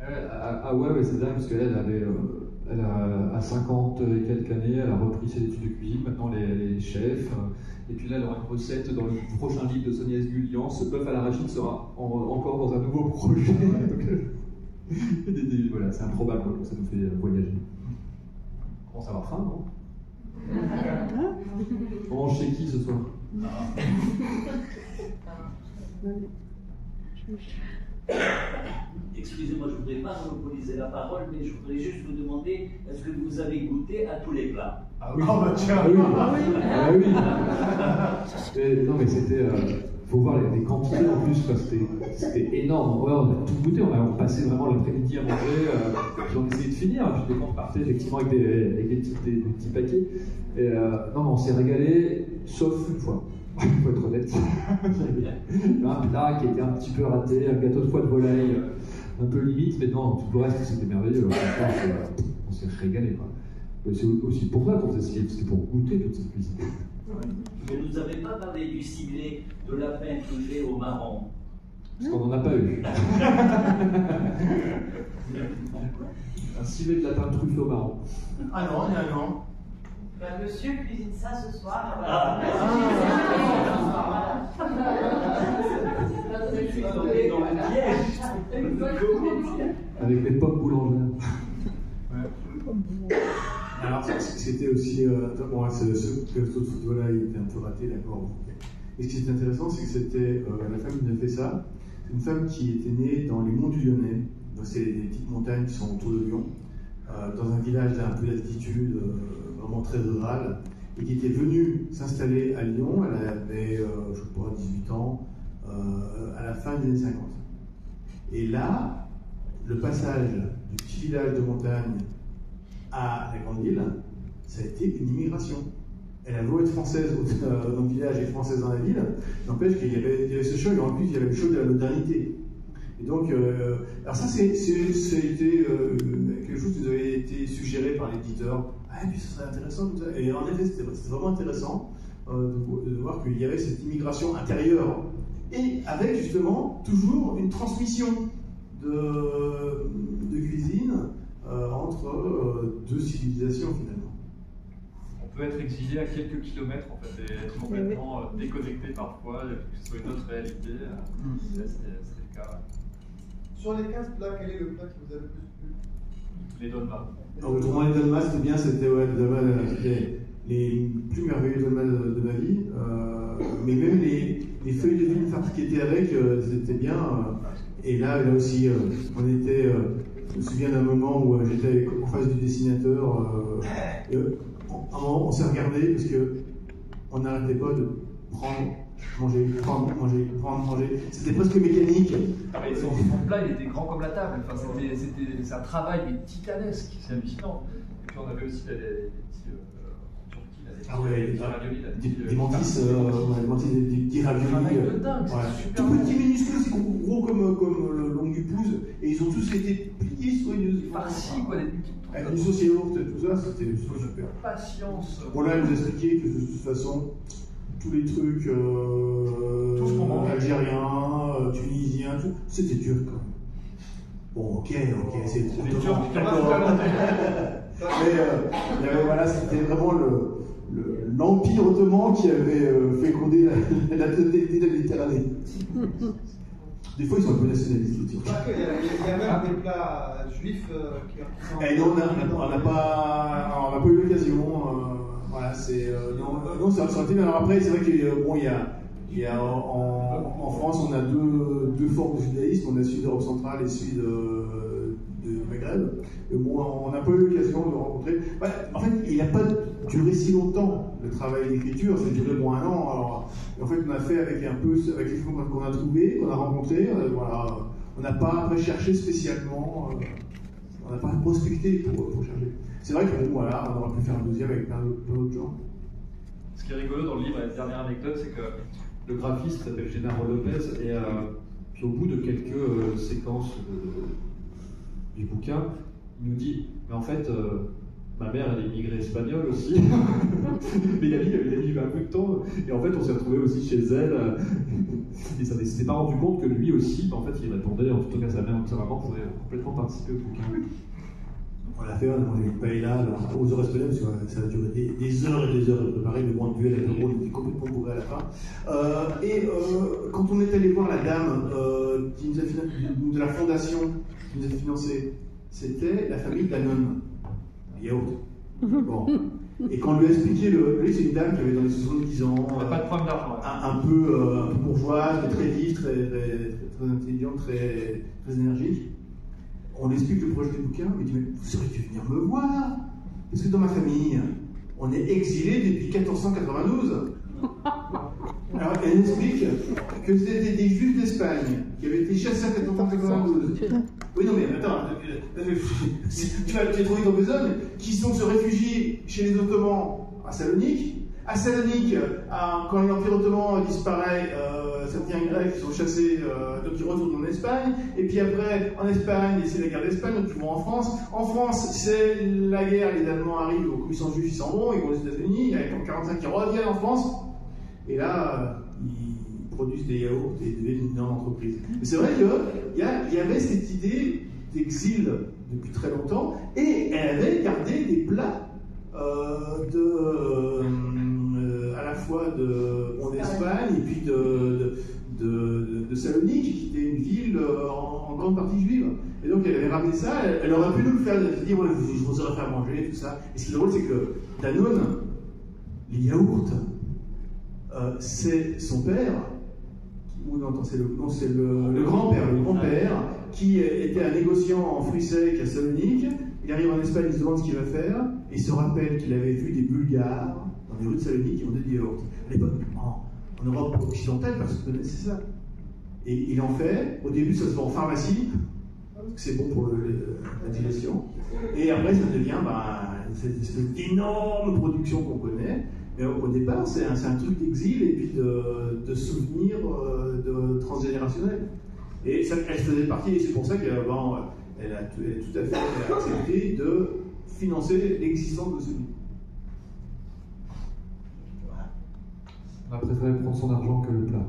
Ah ouais, c'est dingue parce qu'elle elle a à 50 et quelques années, elle a repris ses études de cuisine, maintenant elle est chef. Et puis là, elle aura une recette dans le prochain livre de Sonia Esgulian. Ce bœuf à l'arachide sera encore dans un nouveau projet. Donc, voilà, c'est improbable, donc ça nous fait voyager. On commence à avoir faim, non? On mange chez qui ce soir? Excusez-moi, je ne voudrais pas monopoliser la parole, mais je voudrais juste vous demander, est-ce que vous avez goûté à tous les plats? Ah oui, tiens. Ah oui. Non mais c'était, faut voir les quantités en plus, c'était énorme. Ouais, on a tout goûté, on passait vraiment l'après-midi à manger, puis on essayait de finir, puis des fois on partait effectivement avec des petits paquets. Et non, on s'est régalé, sauf une fois. Il faut être honnête. Un plat qui était un petit peu raté, un gâteau de foie de volaille un peu limite, mais non, tout le reste c'était merveilleux. On s'est régalé, quoi. C'est aussi pour ça qu'on faisait c'était pour goûter toute cette cuisine. Mais vous n'avez pas parlé du ciblé de lapin truffé au marron. Parce qu'on n'en a pas eu. Un ciblé de lapin truffé au marron. Ah non, il y a un an. Ben, monsieur cuisine ça ce soir. Avec mes pommes boulangères. Alors, c'était aussi. Bon, ce gâteau de football-là, il était un peu raté, d'accord. Et ce qui est intéressant, c'est que c'était la femme qui nous a fait ça. C'est une femme qui était née dans les monts du Lyonnais. Donc, c'est des petites montagnes qui sont autour de Lyon, dans un village d'un peu d'altitude, vraiment très rural, et qui était venue s'installer à Lyon. Elle avait, je crois, 18 ans, à la fin des années 50. Et là, le passage du petit village de montagne à la grande ville, ça a été une immigration. Elle a beau être française dans le village et française dans la ville, n'empêche qu'il y avait ce choc, et en plus il y avait le choc de la modernité. Et donc, alors ça c'était quelque chose qui nous avait été suggéré par l'éditeur. Ah, et puis ça serait intéressant, tout ça. Et en effet, c'était vraiment intéressant de voir qu'il y avait cette immigration intérieure, et avec justement toujours une transmission de cuisine entre deux civilisations finalement. On peut être exilé à quelques kilomètres en fait, et être complètement déconnecté parfois, que ce soit une autre réalité. C'était le cas. Sur les 15 plats, quel est le plat qui vous a le plus plu? Les dolmas. Autrement, les dolmas, c'était bien, c'était les plus merveilleux dolmas de ma vie. Mais même les feuilles de vigne qui étaient avec, c'était bien. Et là aussi, on était. Je me souviens d'un moment où j'étais en face du dessinateur. À un moment, on s'est regardé parce qu'on n'arrêtait pas de prendre, manger. C'était presque mécanique. Et son plat, il était grand comme la table. Enfin, c'est un travail mais titanesque. C'est hallucinant. Et puis on avait aussi des petits. Des mantis, des raviolis. Tout petit minuscule, c'est gros comme le long du pouce, et ils ont tous été pliés sur une farcis, quoi, avec une sauce yaourt, tout ça, c'était super. Patience. Bon, là, elle nous a expliqué que de toute façon, tous les trucs algériens, tunisiens, tout, c'était dur quand même. Bon, ok, c'est dur. Mais voilà, c'était vraiment l'Empire ottoman qui avait fécondé la totalité de la Méditerranée. Des fois, ils sont un peu nationalistes. Il y a même des plats juifs qui sont. Et non, on n'a pas eu l'occasion. Voilà, c'est. Non, ça aurait été. Alors après, c'est vrai que bon, il y a en France, on a deux formes de judaïsme. On a celui d'Europe centrale et celui de Maghreb. Bon, on n'a pas eu l'occasion de rencontrer. Ouais, en fait, il n'a pas duré si longtemps le travail d'écriture, ça a duré moins un an. Alors, en fait, on a fait avec les gens qu'on a trouvés, qu'on a rencontrés. Voilà, on n'a pas recherché spécialement. on n'a pas prospecté pour chercher. C'est vrai que bon, voilà, on aurait pu faire un deuxième avec plein d'autres gens. Ce qui est rigolo dans le livre, la dernière anecdote, c'est que le graphiste s'appelle Gennaro Lopez, et puis au bout de quelques séquences du bouquin, il nous dit, mais en fait, ma mère, elle est immigrée espagnole aussi, mais il a dit un peu de temps, et en fait, on s'est retrouvé aussi chez elle, et ça ne s'était pas rendu compte que lui aussi, en fait, il répondait, en tout cas sa mère ou sa maman pouvait complètement participer au bouquin. On l'a fait, on a mangé une paella aux heures espagnoles, parce que ça a duré des heures et des heures de préparer, le moins de duel avec le rôle était complètement bourré à la fin. Quand on est allé voir la dame de la fondation qui nous a financé, c'était la famille Danone, yaourt. Bon. Et quand on lui a expliqué, lui c'est une dame qui avait dans les 70 ans, pas de problème d'argent, un peu bourgeoise, mais très vive, très intelligente, très énergique. On lui explique le projet du bouquin, il dit, mais vous auriez dû venir me voir, parce que dans ma famille, on est exilés depuis 1492. Alors, elle explique que c'était des Juifs d'Espagne qui avaient été chassés en 1492. Oui, non, mais attends, tu vas trouver dans besogne, qui sont se réfugier chez les Ottomans à Salonique. À Salonique, quand l'Empire ottoman disparaît, certains Grecs qui sont chassés, donc ils retournent en Espagne. Et puis après, en Espagne, c'est la guerre d'Espagne, donc ils vont en France. En France, c'est la guerre, les Allemands arrivent, donc ils sont juifs, ils s'en vont, ils vont aux États-Unis, il y a en 45 qui reviennent en France. Et là, ils produisent des yaourts et deviennent une énorme entreprise. Mais c'est vrai qu'il y avait cette idée d'exil depuis très longtemps, et elle avait gardé des plats à la fois en Espagne et puis de Salonique, qui était une ville en grande partie juive. Et donc elle avait ramené ça, elle aurait pu nous le faire, elle s'est dit, ouais, je vous aurais fait manger, tout ça. Et ce qui est drôle, c'est que Danone, les yaourts, c'est son père, ou non, c'est le grand-père, qui était un négociant en fruits secs à Salonique. Il arrive en Espagne, il se demande ce qu'il va faire, et il se rappelle qu'il avait vu des Bulgares dans les rues de Salonique qui vendaient des yaourts. À l'époque, en Europe occidentale, personne ne connaissait ça. Et il en fait, au début ça se vend en pharmacie, parce que c'est bon pour la digestion, et après ça devient cette énorme production qu'on connaît. Mais au départ, c'est un truc d'exil et puis de souvenirs transgénérationnels. Et ça, elle faisait partie, et c'est pour ça qu'avant, elle a tout à fait accepté de financer l'existence de ce livre. Voilà. On a préféré prendre son argent que le plat.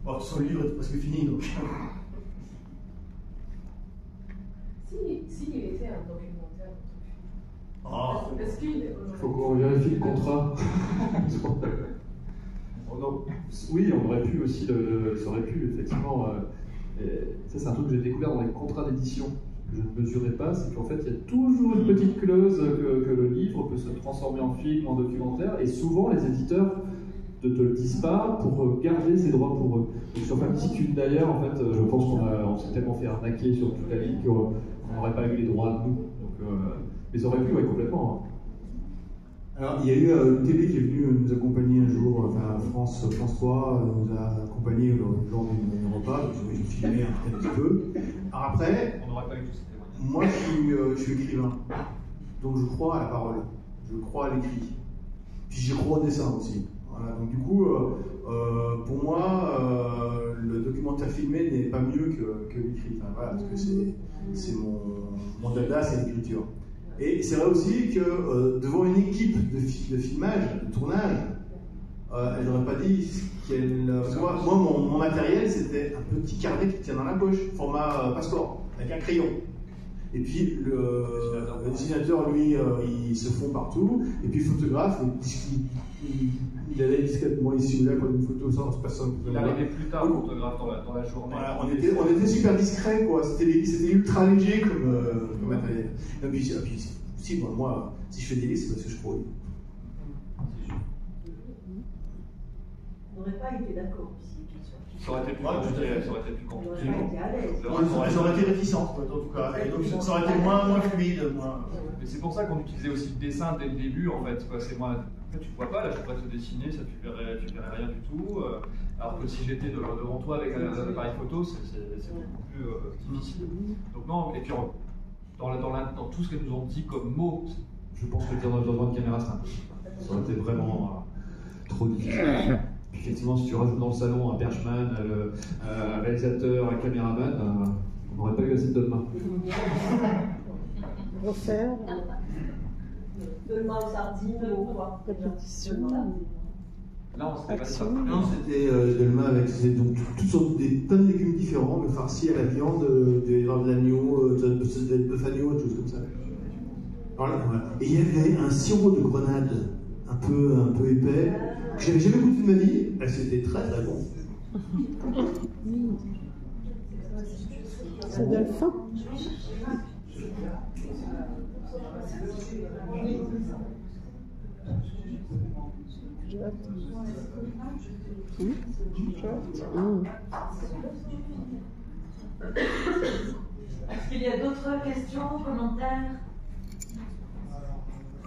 Bon, son livre est presque fini, donc. S'il était un documentaire, est-ce qu'il faut qu'on vérifie le contrat. Oui, on aurait pu aussi, ça aurait pu effectivement. Ça, c'est un truc que j'ai découvert dans les contrats d'édition. Je ne mesurais pas, c'est qu'en fait, il y a toujours une petite clause que le livre peut se transformer en film, en documentaire, et souvent les éditeurs ne te le disent pas pour garder ses droits pour eux. Donc sur Family Thune d'ailleurs, en fait, je pense qu'on s'est tellement fait arnaquer sur toute la ligne qu'on n'aurait pas eu les droits de nous. Donc, mais ça aurait pu, ouais, complètement. Alors, il y a eu une télé qui est venue nous accompagner un jour, enfin France 3 nous a accompagnés lors d'un repas, donc j'ai filmé un petit peu. Alors après, on n'aurait pas eu tous ces témoignages. Moi je suis écrivain, donc je crois à la parole, je crois à l'écrit, puis j'y crois au dessin aussi. Voilà, donc du coup, pour moi, le documentaire filmé n'est pas mieux que l'écrit, enfin, voilà, parce que c'est mon dada, c'est l'écriture. Et c'est vrai aussi que devant une équipe de filmage, de tournage, elle n'aurait pas dit qu'elle. Moi, mon matériel, c'était un petit carnet qui tient dans la poche, format passeport, avec un crayon. Et puis le dessinateur, lui, il se fond partout. Et puis le photographe, il allait discrètement ici ou là prendre une photo sans se passer un peu. Il arrivait plus tard, le photographe, dans la journée. Voilà, on était super discret, quoi. C'était ultra léger comme matériel. Et puis si, moi, si je fais des livres, c'est parce que je crois. On n'aurait pas été d'accord ici. Ça aurait été plus compliqué. Ça aurait été plus compliqué. Ça aurait été réticent, en tout cas. Et donc ça aurait été moins fluide. Mais c'est pour ça qu'on utilisait aussi le dessin dès le début, en fait. C'est moi. Tu ne vois pas, là je pourrais te dessiner, ça tu verrais rien du tout. Alors que si j'étais devant toi avec un appareil photo, c'est beaucoup plus difficile. Donc non, et puis dans tout ce qu'elles nous ont dit comme mots, je pense que le dire devant une caméra, c'est impossible. Ça aurait été vraiment trop difficile. Puis effectivement, si tu rajoutes dans le salon un perchman, un réalisateur, un caméraman, on n'aurait pas eu assez de donne main. Refaire. Dolma aux sardines ou quoi? Répétition. Non, c'était pas ça. Non, c'était Delma avec donc, toutes sortes plein de légumes différents, mais farcis à la viande, de l'agneau, de bœuf agneau, des choses comme ça. Voilà. Et il y avait un sirop de grenade un peu épais, que j'avais jamais goûté de ma vie, et c'était très très bon. Ça donne faim. Est-ce qu'il y a d'autres questions, commentaires?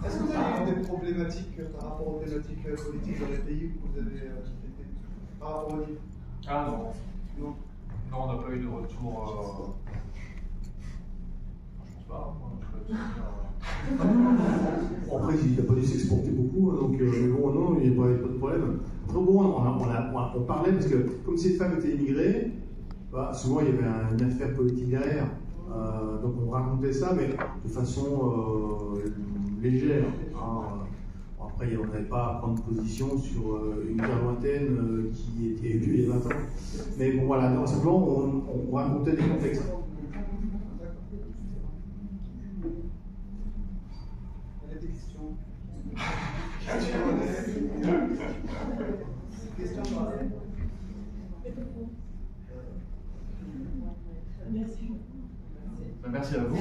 Est-ce que vous avez eu des problématiques par rapport aux thématiques politiques dans les pays où vous avez été par rapport au livre? Ah non. Non. Non, on n'a pas eu de retour. Je pense pas. Après, il n'a pas dû s'exporter beaucoup, hein, donc mais bon, non, il n'y a pas de problème. Après, bon, on parlait, parce que comme ces femmes étaient immigrées, bah, souvent il y avait une affaire politique derrière. Donc on racontait ça, mais de façon légère. Hein. Bon, après, on n'avait pas à prendre position sur une guerre lointaine qui était élue il y a 20 ans. Mais bon, voilà, non, simplement, on racontait des contextes. Merci à vous.